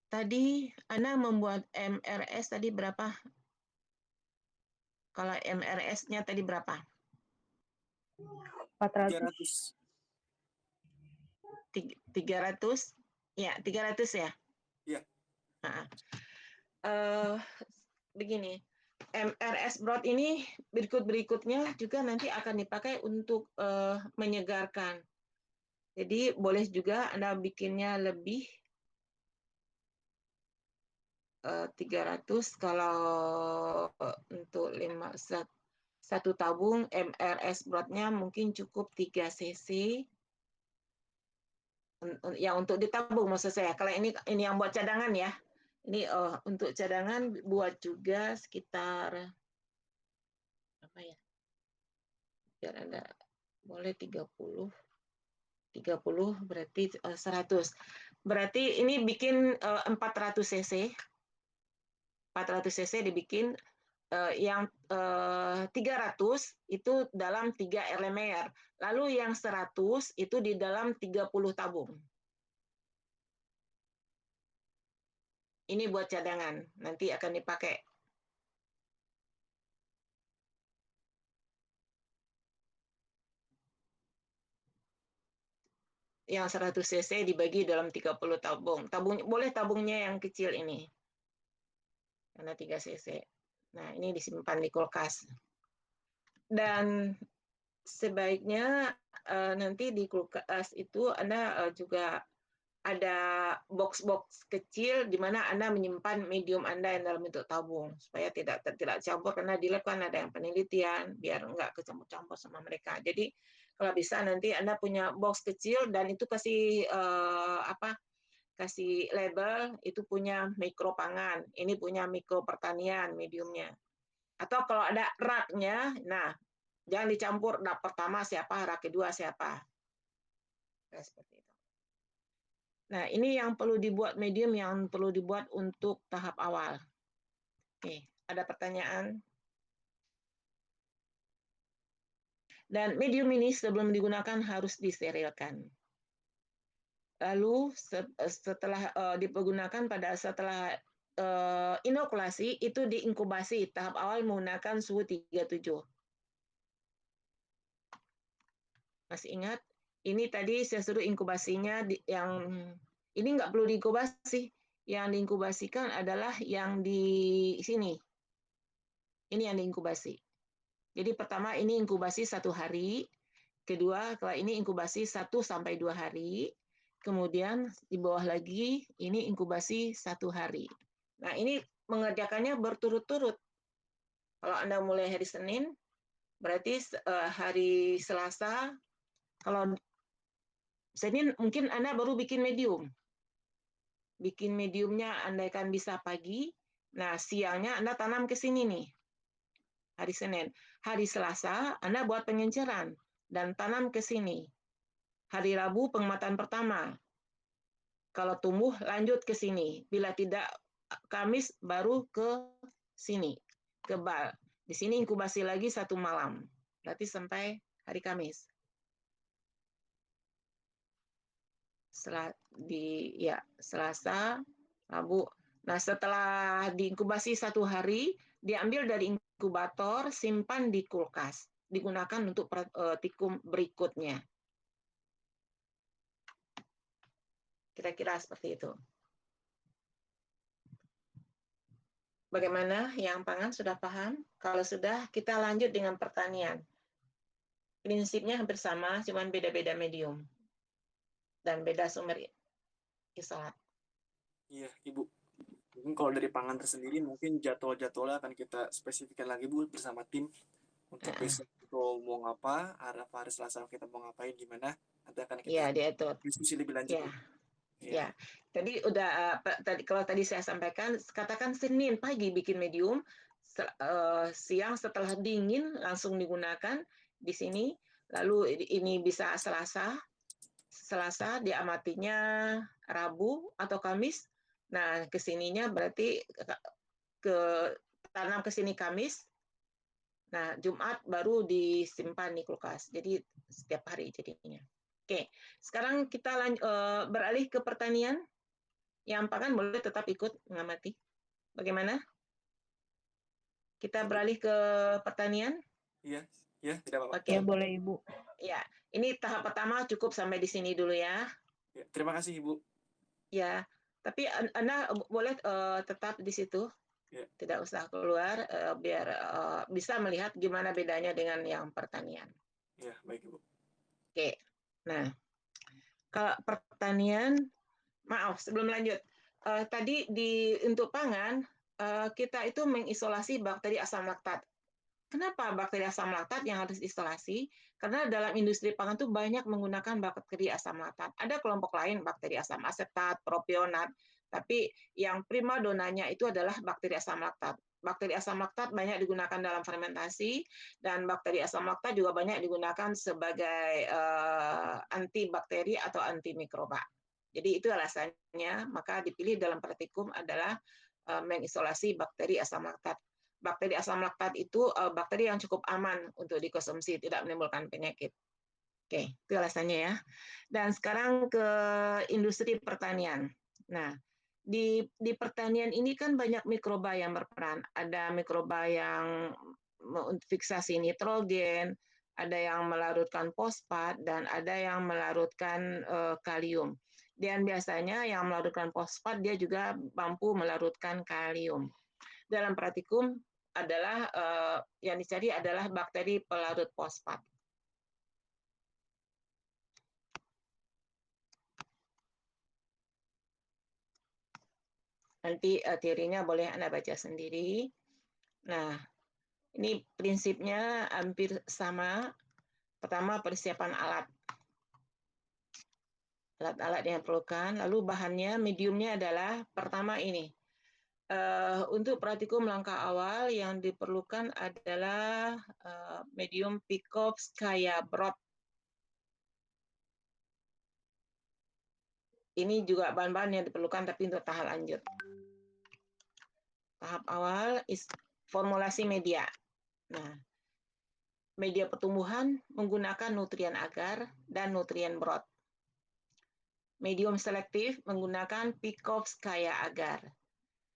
Speaker 1: Tadi Anda membuat MRS tadi berapa? Kalau MRS-nya tadi berapa?
Speaker 2: 300.
Speaker 1: 300? Ya, 300 ya?
Speaker 2: Iya.
Speaker 1: Begini, MRS broth ini berikutnya juga nanti akan dipakai untuk menyegarkan. Jadi boleh juga Anda bikinnya lebih 300 kalau untuk 1 tabung MRS brothnya mungkin cukup 3 cc. Ya untuk ditabung maksud saya. Kalau ini yang buat cadangan ya. Ini untuk cadangan buat juga sekitar apa ya? Biar Anda boleh 30 berarti 100. Berarti ini bikin 400 cc. 400 cc dibikin yang 300 itu dalam 3 LMR. Lalu yang 100 itu di dalam 30 tabung. Ini buat cadangan, nanti akan dipakai. Yang 100 cc dibagi dalam 30 tabung. Boleh tabungnya yang kecil ini. Karena 3 cc. Nah, ini disimpan di kulkas. Dan sebaiknya nanti di kulkas itu Anda juga ada box-box kecil di mana Anda menyimpan medium Anda yang dalam bentuk tabung supaya tidak campur, karena di lab kan ada yang penelitian biar nggak kecampur-campur sama mereka. Jadi kalau bisa nanti Anda punya box kecil dan itu kasih kasih label, itu punya mikro pangan, ini punya mikro pertanian mediumnya. Atau kalau ada raknya, nah jangan dicampur rak pertama siapa, rak kedua siapa. Nah, seperti itu. Nah, ini yang perlu dibuat medium, yang perlu dibuat untuk tahap awal. Oke, ada pertanyaan? Dan medium ini sebelum digunakan harus disterilkan. Lalu setelah dipergunakan setelah inokulasi itu diinkubasi tahap awal menggunakan suhu 37. Masih ingat? Ini tadi saya suruh inkubasinya yang ini nggak perlu diinkubasi. Yang diinkubasikan adalah yang di sini. Ini yang diinkubasi. Jadi pertama ini inkubasi 1 hari. Kedua, kalau ini inkubasi 1 sampai 2 hari. Kemudian di bawah lagi ini inkubasi 1 hari. Nah, ini mengerjakannya berturut-turut. Kalau Anda mulai hari Senin, berarti hari Selasa, kalau Senin mungkin Anda baru bikin medium. Bikin mediumnya andaikan bisa pagi, nah siangnya Anda tanam ke sini nih, hari Senin. Hari Selasa Anda buat pengenceran dan tanam ke sini. Hari Rabu pengamatan pertama. Kalau tumbuh lanjut ke sini. Bila tidak, Kamis baru ke sini, ke bal. Di sini inkubasi lagi 1 malam. Berarti sampai hari Kamis. Selasa, Rabu. Nah, setelah diinkubasi 1 hari, diambil dari inkubator, simpan di kulkas. Digunakan untuk tikum berikutnya. Kira-kira seperti itu. Bagaimana? Yang pangan sudah paham? Kalau sudah, kita lanjut dengan pertanian. Prinsipnya hampir sama, cuman beda-beda medium. Dan beda sumber isolat.
Speaker 2: Iya, Ibu. Mungkin kalau dari pangan tersendiri, mungkin jadwal-jadwalnya akan kita spesifikkan lagi, Bu, bersama tim. Untuk besok itu mau ngapa, hari Selasa kita mau ngapain, gimana, nanti akan kita
Speaker 1: diatur.
Speaker 2: diskusi lebih lanjut, Bu.
Speaker 1: Ya, tadi kalau tadi saya sampaikan, katakan Senin pagi bikin medium, siang setelah dingin langsung digunakan di sini, lalu ini bisa Selasa diamatinya Rabu atau Kamis. Nah, kesininya berarti ke tanam ke sini Kamis. Nah, Jumat baru disimpan di kulkas. Jadi setiap hari jadinya. Oke, sekarang kita beralih ke pertanian. Yang pangan boleh tetap ikut mengamati. Bagaimana? Kita beralih ke pertanian?
Speaker 2: Iya, tidak apa-apa.
Speaker 1: Oke,
Speaker 4: boleh Ibu.
Speaker 1: Ya, ini tahap pertama cukup sampai di sini dulu ya.
Speaker 2: Ya, terima kasih, Ibu.
Speaker 1: Ya, tapi Anda boleh tetap di situ.
Speaker 2: Ya.
Speaker 1: Tidak usah keluar, biar bisa melihat gimana bedanya dengan yang pertanian.
Speaker 2: Ya, baik, Ibu.
Speaker 1: Oke, nah, kalau pertanian, maaf sebelum lanjut, tadi untuk pangan kita itu mengisolasi bakteri asam laktat. Kenapa bakteri asam laktat yang harus isolasi? Karena dalam industri pangan itu banyak menggunakan bakteri asam laktat. Ada kelompok lain bakteri asam asetat, propionat. Tapi yang prima donanya itu adalah bakteri asam laktat. Bakteri asam laktat banyak digunakan dalam fermentasi, dan bakteri asam laktat juga banyak digunakan sebagai antibakteri atau antimikroba. Jadi itu alasannya, maka dipilih dalam praktikum adalah mengisolasi bakteri asam laktat. Bakteri asam laktat itu bakteri yang cukup aman untuk dikonsumsi, tidak menimbulkan penyakit. Oke, itu alasannya ya. Dan sekarang ke industri pertanian. Nah, di pertanian ini kan banyak mikroba yang berperan. Ada mikroba yang fiksasi nitrogen, ada yang melarutkan fosfat, dan ada yang melarutkan kalium. Dan biasanya yang melarutkan fosfat dia juga mampu melarutkan kalium. Dalam praktikum adalah yang dicari adalah bakteri pelarut fosfat. Nanti teorinya boleh Anda baca sendiri. Nah, ini prinsipnya hampir sama. Pertama, persiapan alat. Alat-alat yang diperlukan. Lalu bahannya, mediumnya adalah pertama ini. Untuk praktikum langkah awal yang diperlukan adalah medium Pikovskaya Brod. Ini juga bahan-bahan yang diperlukan tapi untuk tahap lanjut. Tahap awal formulasi media. Nah, media pertumbuhan menggunakan nutrien agar dan nutrien brod. Medium selektif menggunakan Pikovskaya agar.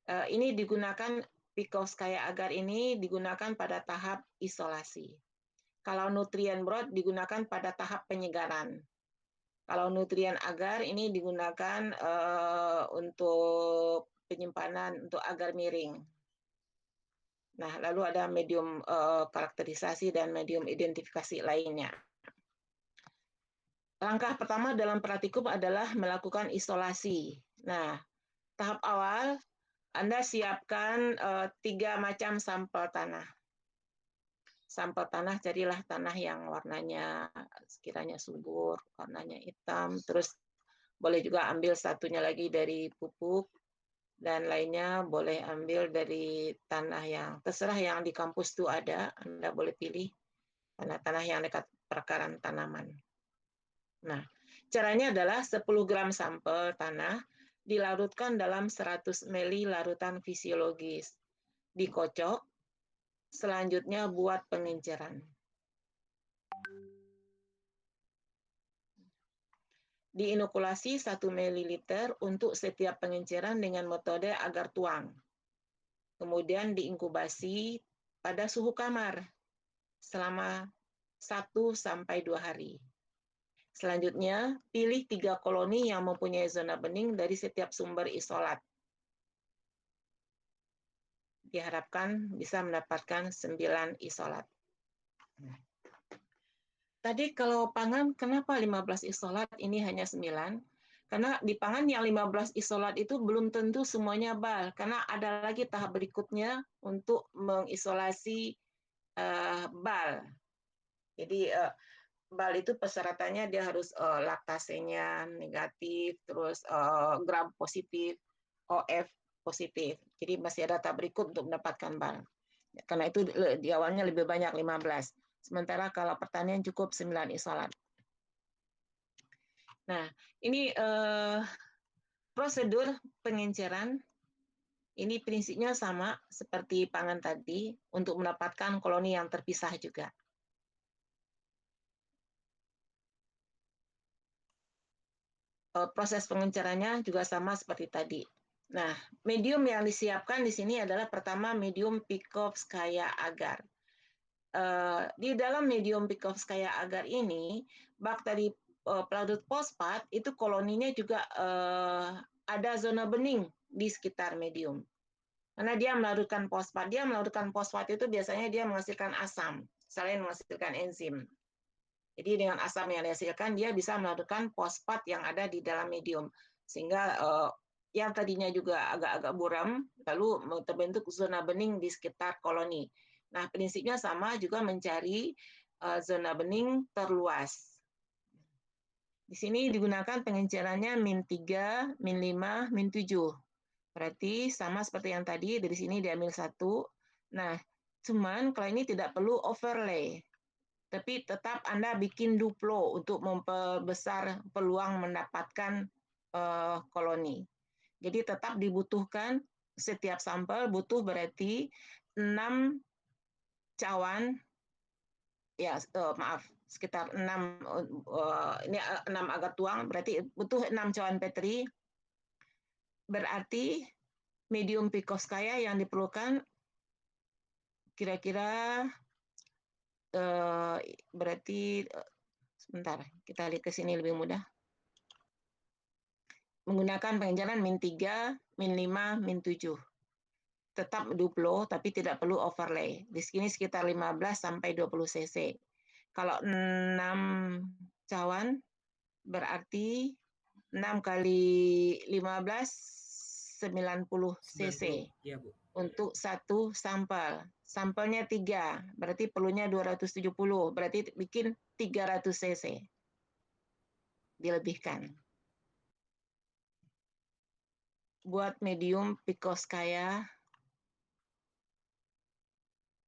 Speaker 1: Ini digunakan Pikovskaya agar ini digunakan pada tahap isolasi. Kalau nutrien brod digunakan pada tahap penyegaran. Kalau nutrien agar ini digunakan untuk penyimpanan untuk agar miring. Nah, lalu ada medium karakterisasi dan medium identifikasi lainnya. Langkah pertama dalam praktikum adalah melakukan isolasi. Nah, tahap awal Anda siapkan 3 macam sampel tanah. Sampel tanah, carilah tanah yang warnanya sekiranya subur, warnanya hitam, terus boleh juga ambil satunya lagi dari pupuk, dan lainnya boleh ambil dari tanah yang terserah yang di kampus itu ada, Anda boleh pilih tanah-tanah yang dekat perakaran tanaman. Nah, caranya adalah 10 gram sampel tanah dilarutkan dalam 100 ml larutan fisiologis. Dikocok, selanjutnya buat pengenceran. Diinokulasi 1 ml untuk setiap pengenceran dengan metode agar tuang. Kemudian diinkubasi pada suhu kamar selama 1-2 hari. Selanjutnya, pilih 3 koloni yang mempunyai zona bening dari setiap sumber isolat. Diharapkan bisa mendapatkan 9 isolat. Tadi kalau pangan, kenapa 15 isolat ini hanya 9? Karena di pangan yang 15 isolat itu belum tentu semuanya bal, karena ada lagi tahap berikutnya untuk mengisolasi bal. Jadi bal itu persyaratannya dia harus laktasenya negatif, terus gram positif, OF positif. Jadi masih ada tahap berikut untuk mendapatkan bal. Karena itu di awalnya lebih banyak 15. Sementara kalau pertanian cukup 9 isolat. Nah, ini prosedur pengenceran. Ini prinsipnya sama seperti pangan tadi untuk mendapatkan koloni yang terpisah juga. Proses pengencerannya juga sama seperti tadi. Nah, medium yang disiapkan di sini adalah pertama medium Pikovskaya agar. Di dalam medium Pikovskaya agar ini, bakteri pelarut fosfat itu koloninya juga ada zona bening di sekitar medium. Karena dia melarutkan fosfat. Dia melarutkan fosfat itu biasanya dia menghasilkan asam, selain menghasilkan enzim. Jadi dengan asam yang dihasilkan, dia bisa melarutkan fosfat yang ada di dalam medium. Sehingga yang tadinya juga agak-agak buram, lalu terbentuk zona bening di sekitar koloni. Nah, prinsipnya sama juga mencari zona bening terluas. Di sini digunakan pengencerannya -3, -5, -7. Berarti sama seperti yang tadi, dari sini diambil 1. Nah, cuman kalau ini tidak perlu overlay. Tapi tetap Anda bikin duplo untuk memperbesar peluang mendapatkan koloni. Jadi tetap dibutuhkan setiap sampel butuh berarti 6 cawan, ya maaf, sekitar 6, ini 6 agar tuang, berarti butuh 6 cawan Petri. Berarti medium Pikowskaya yang diperlukan kira-kira berarti sebentar, kita lihat ke sini lebih mudah. Menggunakan pengejaran -3, -5, -7. Tetap duplo, tapi tidak perlu overlay. Di sini sekitar 15 sampai 20 cc. Kalau 6 cawan, berarti 6 kali 15, 90 cc.
Speaker 5: 90. Iya, Bu.
Speaker 1: Untuk 1 sampel. Sampelnya 3, berarti perlunya 270. Berarti bikin 300 cc. Dilebihkan. Buat medium Pikowskaya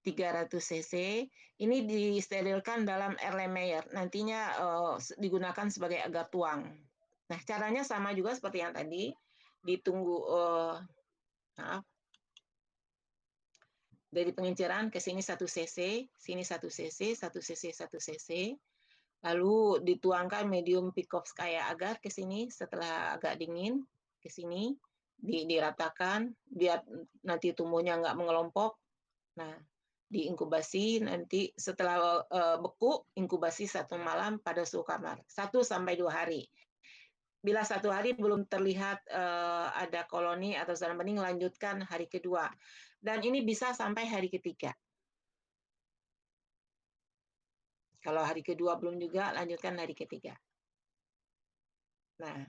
Speaker 1: 300 cc, ini disterilkan dalam Erlenmeyer. Nantinya digunakan sebagai agar tuang. Nah, caranya sama juga seperti yang tadi. Ditunggu dari penginceran ke sini 1 cc, sini 1 cc, 1 cc, 1 cc. Lalu dituangkan medium Pikowskaya agar ke sini setelah agak dingin, ke sini diratakan biar nanti tumbuhnya nggak mengelompok. Nah, diinkubasi nanti setelah beku, inkubasi 1 malam pada suhu kamar, 1 sampai 2 hari. Bila 1 hari belum terlihat ada koloni atau zona bening, lanjutkan hari kedua. Dan ini bisa sampai hari ketiga. Kalau hari kedua belum juga, lanjutkan hari ketiga. Nah,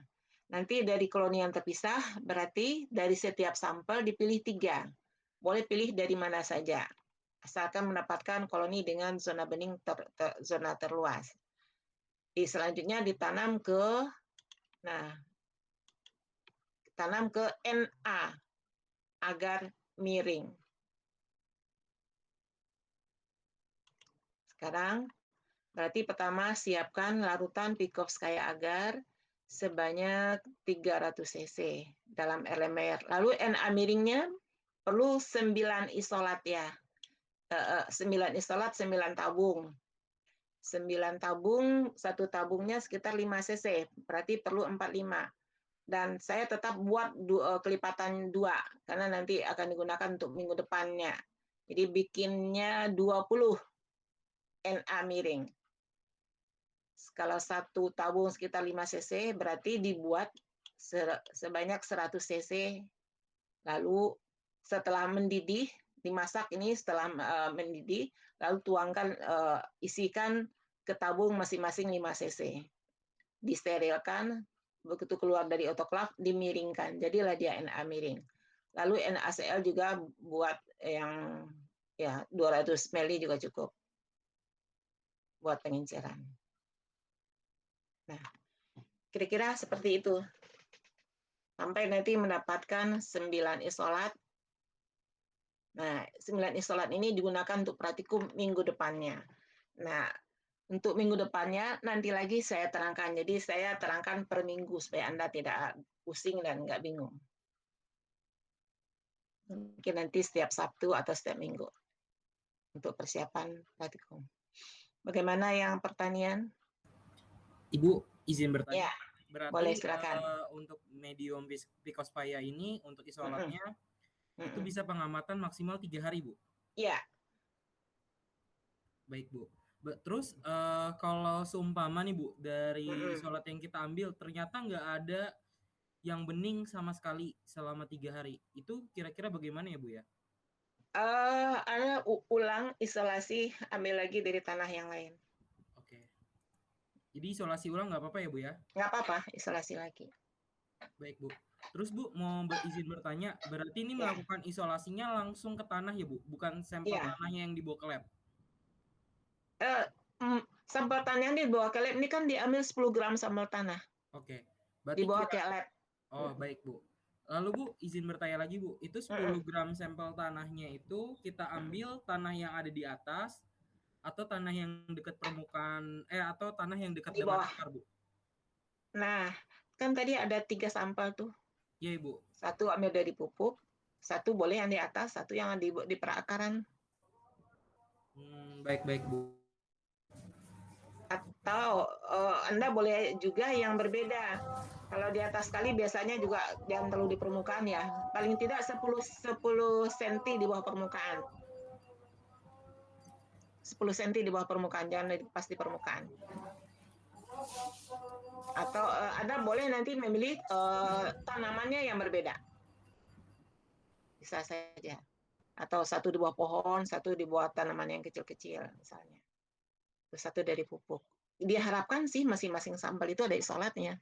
Speaker 1: nanti dari koloni yang terpisah, berarti dari setiap sampel dipilih 3. Boleh pilih dari mana saja, asalkan mendapatkan koloni dengan zona bening zona terluas. Selanjutnya ditanam ke NA, agar miring. Sekarang, berarti pertama siapkan larutan Pikowskaya agar sebanyak 300 cc dalam Erlenmeyer. Lalu NA miringnya perlu 9 isolat ya. 9 isolat, 9 tabung. 9 tabung, 1 tabungnya sekitar 5 cc, berarti perlu 45. Dan saya tetap buat kelipatan 2, karena nanti akan digunakan untuk minggu depannya. Jadi bikinnya 20 NA miring. Kalau 1 tabung sekitar 5 cc, berarti dibuat sebanyak 100 cc. Lalu setelah mendidih, dimasak ini setelah mendidih, lalu tuangkan, isikan ke tabung masing-masing 5 cc. Disterilkan, begitu keluar dari autoclave, dimiringkan. Jadilah dia NA miring. Lalu NaCl juga buat yang 200 ml juga cukup buat penginceran. Nah, kira-kira seperti itu. Sampai nanti mendapatkan 9 isolat. Nah, 9 isolat ini digunakan untuk praktikum minggu depannya. Nah, untuk minggu depannya nanti lagi saya terangkan. Jadi saya terangkan per minggu supaya Anda tidak pusing dan nggak bingung. Mungkin nanti setiap Sabtu atau setiap minggu untuk persiapan praktikum. Bagaimana yang pertanian?
Speaker 5: Ibu izin bertanya.
Speaker 1: Ya,
Speaker 5: Berarti
Speaker 1: boleh silakan.
Speaker 5: untuk medium Pikowskaya ini untuk isolatnya itu bisa pengamatan maksimal 3 hari, Bu?
Speaker 1: Iya.
Speaker 5: Baik, Bu. Terus kalau seumpama nih, Bu, dari isolat yang kita ambil ternyata nggak ada yang bening sama sekali selama 3 hari. Itu kira-kira bagaimana ya, Bu ya?
Speaker 1: Anda ulang isolasi, ambil lagi dari tanah yang lain.
Speaker 5: Oke. Jadi isolasi ulang nggak apa-apa ya, Bu ya?
Speaker 1: Nggak apa-apa, isolasi lagi.
Speaker 5: Baik, Bu. Terus, Bu, mau izin bertanya, berarti ini melakukan isolasinya langsung ke tanah ya, Bu? Bukan sampel tanahnya yang dibawa ke lab?
Speaker 1: Sampel tanah yang dibawa ke lab ini kan diambil 10 gram sampel tanah.
Speaker 5: Oke. Berarti
Speaker 1: dibawa ke lab.
Speaker 5: Oh, baik, Bu. Lalu Bu, izin bertanya lagi Bu, itu 10 gram sampel tanahnya itu kita ambil tanah yang ada di atas atau tanah yang dekat permukaan atau tanah yang dekat
Speaker 1: Di
Speaker 5: dengan
Speaker 1: bawah.
Speaker 5: akar Bu?
Speaker 1: Nah, kan tadi ada 3 sampel tuh.
Speaker 5: Iya Ibu.
Speaker 1: Satu ambil dari pupuk, satu boleh yang di atas, satu yang di perakaran.
Speaker 5: Baik Bu.
Speaker 1: Atau Anda boleh juga yang berbeda. Kalau di atas sekali biasanya juga jangan terlalu di permukaan ya. Paling tidak 10 cm di bawah permukaan. 10 cm di bawah permukaan, jangan pas di permukaan. Atau Anda boleh nanti memilih tanamannya yang berbeda. Bisa saja. Atau satu di bawah pohon, satu di bawah tanaman yang kecil-kecil misalnya. Terus satu dari pupuk. Diharapkan sih masing-masing sampel itu ada isolatnya.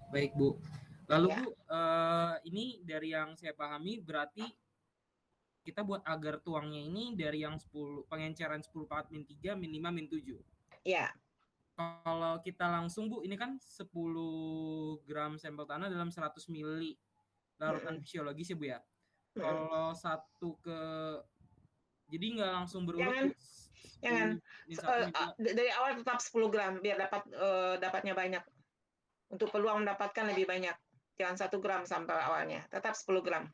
Speaker 5: Baik Bu. Lalu Bu, ini dari yang saya pahami berarti kita buat agar tuangnya ini dari yang 10 pengenceran 10 pangkat min 3 min 5 min 7.
Speaker 1: Ya.
Speaker 5: Kalau kita langsung Bu, ini kan 10 gram sampel tanah dalam 100 mili larutan fisiologis ya Bu ya. Kalau jadi nggak langsung berurut.
Speaker 1: Jangan. Dari awal tetap 10 gram biar dapatnya banyak. Untuk peluang mendapatkan lebih banyak. Jangan 1 gram sampel awalnya. Tetap 10 gram.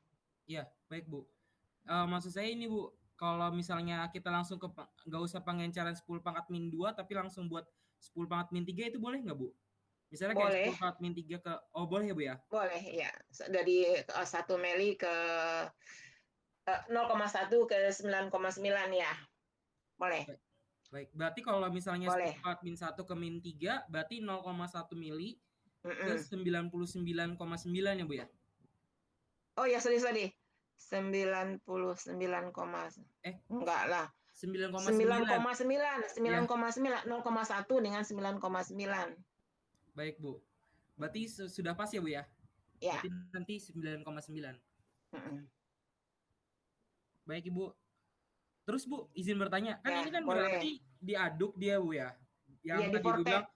Speaker 5: Iya, baik Bu. Maksud saya ini Bu, kalau misalnya kita langsung nggak usah pengenceran 10 pangkat min 2, tapi langsung buat 10 pangkat min 3 itu boleh nggak Bu? Misalnya kayak 10 pangkat min 3 ke, boleh ya Bu ya?
Speaker 1: Boleh, ya. Dari 1 mili ke 0,1 ke 9,9 ya. Boleh.
Speaker 5: Baik, berarti kalau misalnya 10 pangkat min 1 ke min 3, berarti 0,1 mili ke 99,9 ya Bu ya?
Speaker 1: Oh ya, sorry. 99, enggak lah. 9,9 0,1 dengan 9,9.
Speaker 5: Baik Bu. Berarti sudah pas ya Bu ya?
Speaker 1: Ya.
Speaker 5: Berarti nanti 9,9. Baik Ibu. Terus Bu, izin bertanya, kan ini kan berarti diaduk dia Bu ya? Yang tadi Ibu bilang,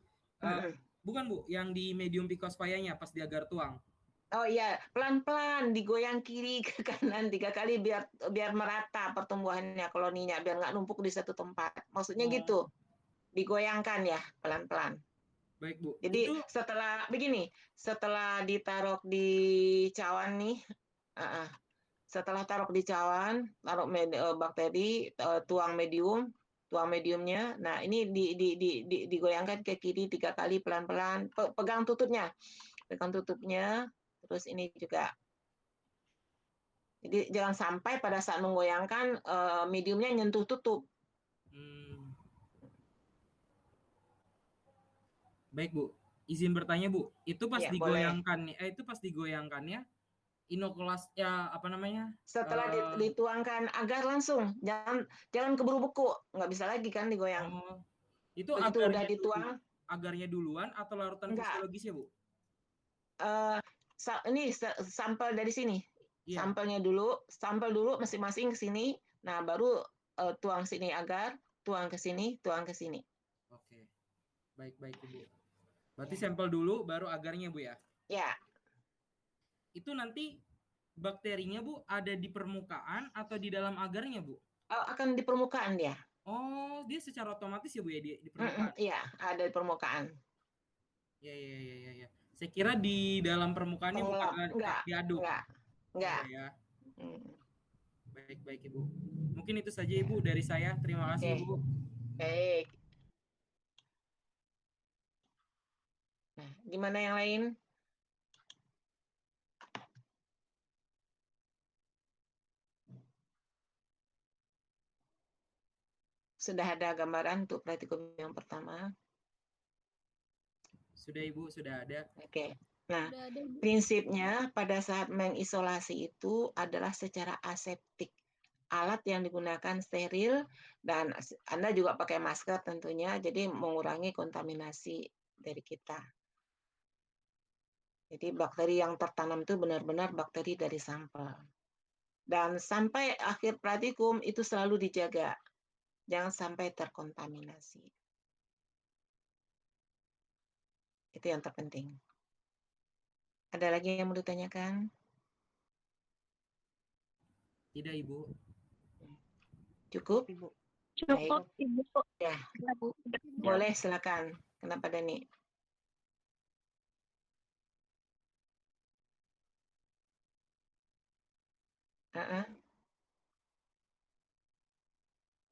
Speaker 5: bukan Bu, yang di medium picospaya-nya pas di agar tuang.
Speaker 1: Oh iya, pelan-pelan digoyang kiri ke kanan 3 kali biar merata pertumbuhannya koloninya, biar nggak numpuk di satu tempat. Maksudnya gitu. Digoyangkan ya, pelan-pelan.
Speaker 5: Baik Bu.
Speaker 1: Jadi setelah ditaruh di cawan nih, setelah taruh di cawan, taruh bakteri, tuang mediumnya. Nah ini digoyangkan ke kiri 3 kali pelan-pelan. Pegang tutupnya. Terus ini juga. Jadi jangan sampai pada saat menggoyangkan mediumnya nyentuh tutup.
Speaker 5: Baik Bu, izin bertanya Bu, itu pas digoyangkannya inokulasi ya apa namanya?
Speaker 1: Setelah dituangkan agar langsung, jangan keburu beku, nggak bisa lagi kan digoyang.
Speaker 5: Itu
Speaker 1: udah dituang.
Speaker 5: Agarnya duluan atau larutan fisiologis ya Bu?
Speaker 1: Ini sampel dari sini.
Speaker 5: Yeah.
Speaker 1: Sampel dulu masing-masing ke sini. Nah, baru tuang sini agar, tuang ke sini.
Speaker 5: Oke. Baik Ibu. Berarti sampel dulu baru agarnya Bu ya?
Speaker 1: Ya.
Speaker 5: Itu nanti bakterinya Bu ada di permukaan atau di dalam agarnya Bu?
Speaker 1: Akan di permukaan dia.
Speaker 5: Oh, dia secara otomatis ya Bu ya di permukaan?
Speaker 1: Iya, ada di permukaan.
Speaker 5: Ya. Saya kira di dalam permukaannya bukan diaduk.
Speaker 1: Enggak.
Speaker 5: Ya. Baik Ibu. Mungkin itu saja Ibu dari saya. Terima kasih Ibu.
Speaker 1: Baik. Nah, gimana yang lain? Sudah ada gambaran untuk praktikum yang pertama?
Speaker 5: Sudah Ibu, sudah ada.
Speaker 1: Oke. Nah, prinsipnya pada saat mengisolasi itu adalah secara aseptik. Alat yang digunakan steril dan Anda juga pakai masker tentunya, jadi mengurangi kontaminasi dari kita. Jadi bakteri yang tertanam itu benar-benar bakteri dari sampel. Dan sampai akhir praktikum itu selalu dijaga. Jangan sampai terkontaminasi. Itu yang terpenting. Ada lagi yang mau ditanyakan?
Speaker 5: Tidak, Ibu.
Speaker 1: Cukup?
Speaker 4: Ibu.
Speaker 1: Baik.
Speaker 3: Ibu.
Speaker 1: Ya, boleh silakan. Kenapa Dani?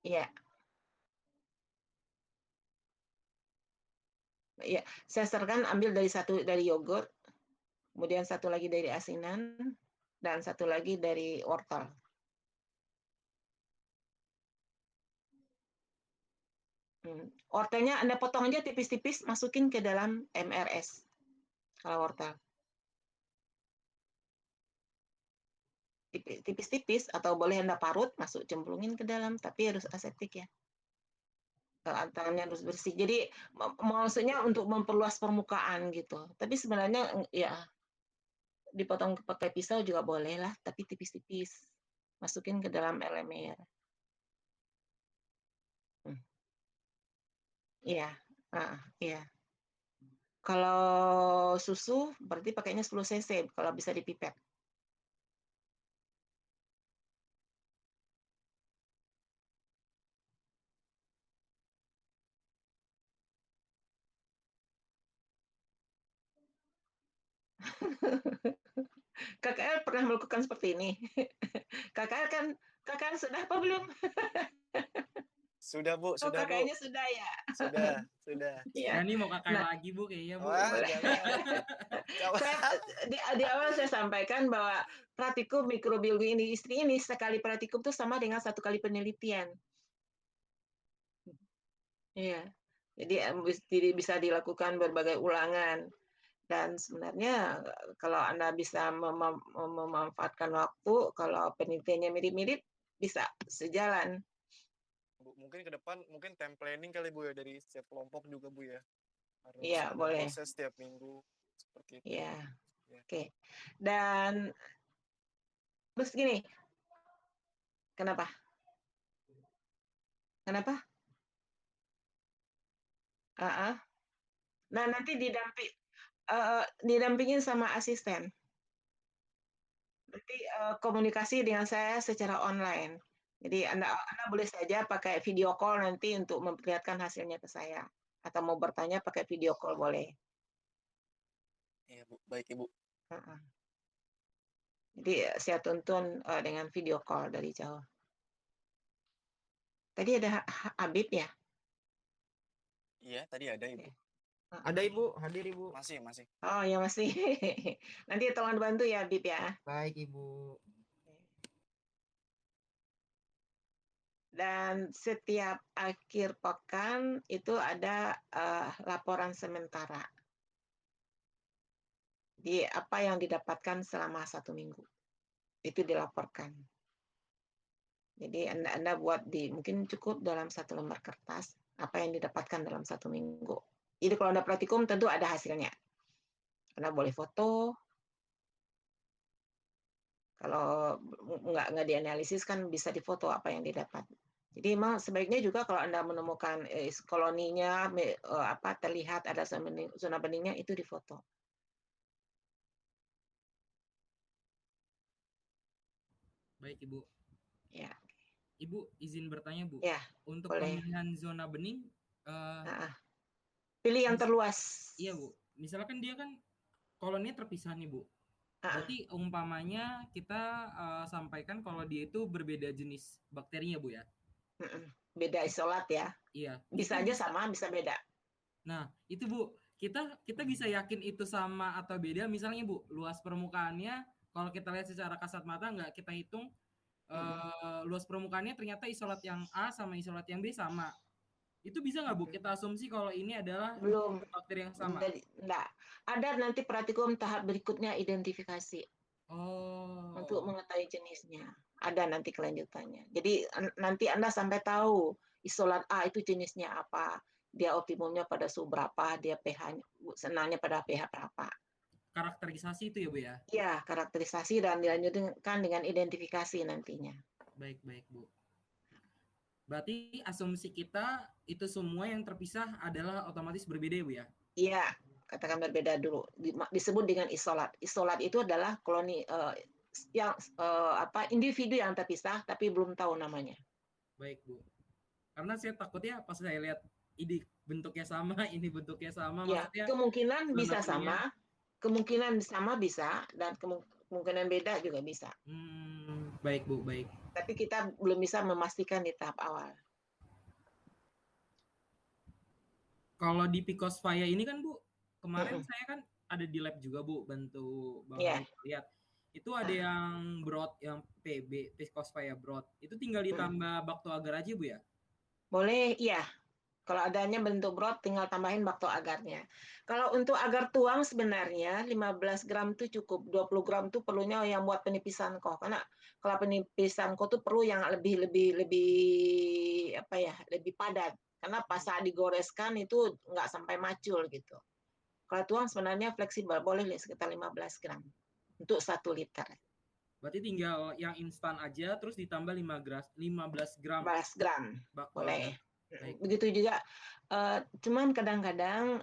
Speaker 1: Iya. Ya, saya sarankan ambil dari yogurt, kemudian satu lagi dari asinan, dan satu lagi dari wortel. Wortelnya Anda potong aja tipis-tipis, masukin ke dalam MRS. Kalau wortel. Tipis-tipis, atau boleh Anda parut, cemplungin ke dalam, tapi harus aseptik ya. Tangannya harus bersih. Jadi maksudnya untuk memperluas permukaan gitu. Tapi sebenarnya ya dipotong pakai pisau juga boleh lah, tapi tipis-tipis. Masukin ke dalam elemer. Iya, iya. Kalau susu berarti pakainya 10 cc kalau bisa dipipet. KKL pernah melakukan seperti ini. KKL sudah apa belum?
Speaker 2: Sudah Bu, sudah Bu.
Speaker 1: KKL-nya sudah ya.
Speaker 2: Sudah.
Speaker 1: Ya.
Speaker 5: Nah, ini mau KKL lagi Bu kayaknya Bu.
Speaker 2: Wah,
Speaker 1: boleh. Di awal saya sampaikan bahwa praktikum mikrobiologi industri ini sekali praktikum itu sama dengan satu kali penelitian. Iya. Jadi bisa dilakukan berbagai ulangan. Dan sebenarnya kalau Anda bisa memanfaatkan waktu, kalau penelitiannya mirip-mirip, bisa sejalan.
Speaker 2: Bu, mungkin ke depan time planning kali Bu ya dari setiap kelompok juga Bu ya. Harus
Speaker 1: Iya,
Speaker 2: ada
Speaker 1: boleh.
Speaker 2: proses setiap minggu seperti itu.
Speaker 1: Iya. Oke. Dan terus gini. Kenapa? Nah, nanti didampingin sama asisten. Nanti komunikasi dengan saya secara online. Jadi Anda boleh saja pakai video call nanti untuk memperlihatkan hasilnya ke saya. Atau mau bertanya pakai video call boleh.
Speaker 2: Iya Bu, baik Ibu.
Speaker 1: Jadi saya tuntun dengan video call dari jauh. Tadi ada Habib ya?
Speaker 2: Iya, tadi ada Ibu.
Speaker 6: Ada Ibu, hadir Ibu.
Speaker 2: Masih.
Speaker 1: Oh ya masih. Nanti tolong dibantu ya Habib ya.
Speaker 6: Baik Ibu.
Speaker 1: Dan setiap akhir pekan itu ada laporan sementara. Jadi apa yang didapatkan selama 1 minggu itu dilaporkan. Jadi Anda buat mungkin cukup dalam 1 lembar kertas apa yang didapatkan dalam 1 minggu. Jadi kalau Anda praktikum tentu ada hasilnya. Anda boleh foto. Kalau nggak dianalisis kan bisa difoto apa yang didapat. Jadi memang sebaiknya juga kalau Anda menemukan koloninya terlihat ada zona beningnya itu difoto.
Speaker 5: Baik Ibu.
Speaker 1: Ya.
Speaker 5: Ibu izin bertanya Bu.
Speaker 1: Ya,
Speaker 5: untuk
Speaker 1: boleh.
Speaker 5: pemilihan zona bening
Speaker 1: pilih yang terluas.
Speaker 5: Iya Bu. Misalkan dia kan koloninya terpisah nih Bu. Berarti umpamanya kita sampaikan kalau dia itu berbeda jenis bakterinya Bu ya.
Speaker 1: Beda isolat ya.
Speaker 5: Iya.
Speaker 1: Bisa aja sama, bisa beda.
Speaker 5: Nah, itu Bu, kita bisa yakin itu sama atau beda. Misalnya Bu, luas permukaannya kalau kita lihat secara kasat mata nggak kita hitung luas permukaannya ternyata isolat yang A sama isolat yang B sama. Itu bisa nggak Bu kita asumsi kalau ini adalah
Speaker 1: belum
Speaker 5: bakteri yang sama?
Speaker 1: Enggak. Ada nanti praktikum tahap berikutnya identifikasi. Untuk mengetahui jenisnya. Ada nanti kelanjutannya. Jadi nanti Anda sampai tahu isolat A itu jenisnya apa, dia optimumnya pada suhu berapa, dia pH senangnya pada pH berapa.
Speaker 5: Karakterisasi itu ya Bu ya?
Speaker 1: Iya, karakterisasi dan dilanjutkan dengan identifikasi nantinya.
Speaker 5: Baik Bu. Berarti asumsi kita itu semua yang terpisah adalah otomatis berbeda Bu ya?
Speaker 1: Iya, katakan berbeda dulu. Disebut dengan isolat. Isolat itu adalah koloni yang individu yang terpisah tapi belum tahu namanya.
Speaker 5: Baik, Bu. Karena saya takutnya pas saya lihat ini bentuknya sama, ini bentuknya sama,
Speaker 1: Ya,
Speaker 5: maksudnya
Speaker 1: kemungkinan bisa
Speaker 5: zona kuliah.
Speaker 1: sama, kemungkinan sama bisa, dan kemungkinan beda juga bisa.
Speaker 5: Baik, Bu, baik.
Speaker 1: Tapi kita belum bisa memastikan di tahap awal.
Speaker 5: Kalau di Picosfaya ini kan, Bu, kemarin saya kan ada di lab juga, Bu, bantu Bang
Speaker 1: Iya.
Speaker 5: Hamid lihat. Itu ada yang broad, yang PB, Picosfaya broad. Itu tinggal ditambah bakto agar aja, Bu, ya?
Speaker 1: Boleh, iya. Kalau adanya bentuk broad, tinggal tambahin bakto agarnya. Kalau untuk agar tuang sebenarnya 15 gram itu cukup. 20 gram itu perlunya yang buat penipisan kok. Karena kalau penipisan kok itu perlu yang lebih padat. Karena pas saat digoreskan itu nggak sampai macul gitu. Kalau tuang sebenarnya fleksibel, boleh sekitar 15 gram untuk 1 liter.
Speaker 5: Berarti tinggal yang instan aja, terus ditambah 15 gram.
Speaker 1: 15 gram,
Speaker 5: bakto
Speaker 1: boleh.
Speaker 5: agar. Baik.
Speaker 1: Begitu juga, cuman kadang-kadang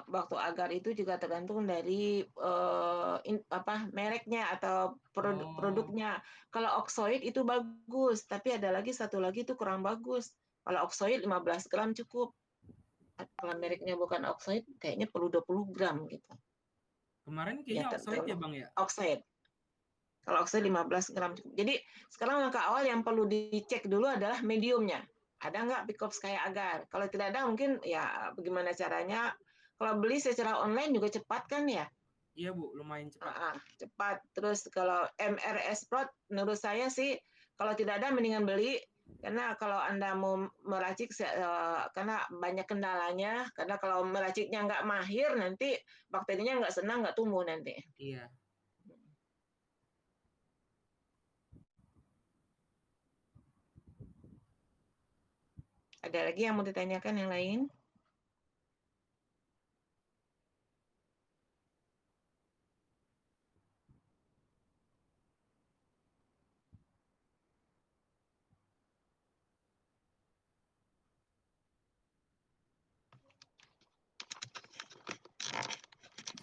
Speaker 1: bakto agar itu juga tergantung dari mereknya atau produknya. Kalau oxoid itu bagus, tapi ada lagi satu lagi itu kurang bagus. Kalau oxoid 15 gram cukup. Kalau mereknya bukan oxoid, kayaknya perlu 20 gram gitu.
Speaker 5: Kemarin kayaknya oxoid ya, Bang, ya?
Speaker 1: Oxoid. Kalau oxoid 15 gram cukup. Jadi sekarang langkah awal yang perlu dicek dulu adalah mediumnya. Ada nggak Picosfaya agar? Kalau tidak ada, mungkin ya bagaimana caranya? Kalau beli secara online juga cepat kan ya?
Speaker 5: Iya, Bu, lumayan cepat.
Speaker 1: Cepat. Terus kalau MRS Prot, menurut saya sih kalau tidak ada mendingan beli. Karena kalau Anda mau meracik, karena banyak kendalanya. Karena kalau meraciknya nggak mahir, nanti bakterinya nggak senang, nggak tumbuh nanti.
Speaker 5: Iya.
Speaker 1: Ada lagi yang mau ditanyakan yang lain?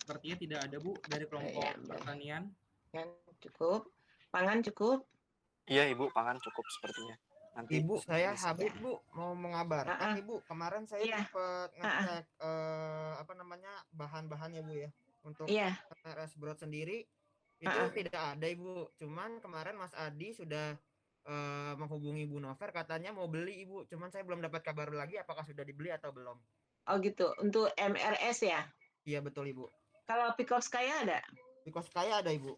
Speaker 5: Sepertinya tidak ada, Bu, dari kelompok pertanian.
Speaker 1: Cukup. Pangan cukup?
Speaker 2: Iya, Ibu, pangan cukup sepertinya. Nanti
Speaker 6: Ibu, saya Habib, Bu, mau mengabarkan Ibu, kemarin saya
Speaker 1: Iya.
Speaker 6: sempat ngecek bahan-bahannya, Bu, ya. Untuk MRS Broad sendiri itu tidak ada, Ibu. Cuman kemarin Mas Adi sudah menghubungi Bu Nover, katanya mau beli, Ibu. Cuman saya belum dapat kabar lagi apakah sudah dibeli atau belum.
Speaker 1: Oh gitu. Untuk MRS ya?
Speaker 6: Iya, betul, Ibu.
Speaker 1: Kalau Picosfaya ada?
Speaker 6: Picosfaya ada, Ibu.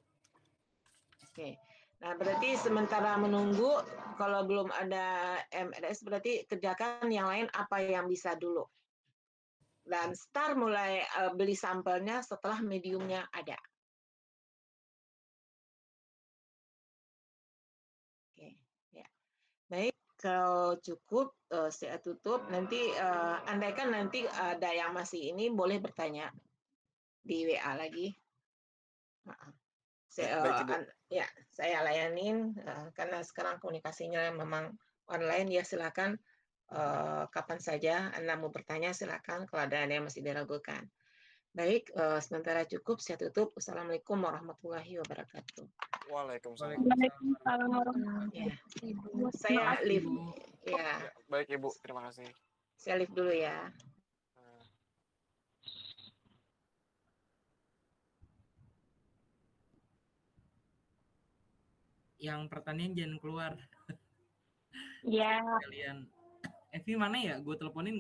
Speaker 1: Oke. Nah, berarti sementara menunggu, kalau belum ada MRS, berarti kerjakan yang lain apa yang bisa dulu. Dan start mulai beli sampelnya setelah mediumnya ada. Oke, ya. Baik, kalau cukup saya tutup. Nanti andaikan nanti ada yang masih ini, boleh bertanya di WA lagi. Saya layanin karena sekarang komunikasinya memang online, ya silakan kapan saja Anda mau bertanya, silakan. Kalau ada yang masih diragukan. Baik, sementara cukup saya tutup. Assalamualaikum warahmatullahi wabarakatuh.
Speaker 2: Waalaikumsalam.
Speaker 3: Waalaikumsalam warahmatullahi wabarakatuh.
Speaker 1: Saya live. Ya.
Speaker 2: Baik, Ibu, terima kasih.
Speaker 1: Saya live dulu ya.
Speaker 5: Yang pertanian jangan keluar.
Speaker 3: Iya.
Speaker 5: Kalian Evi mana ya? Gue teleponin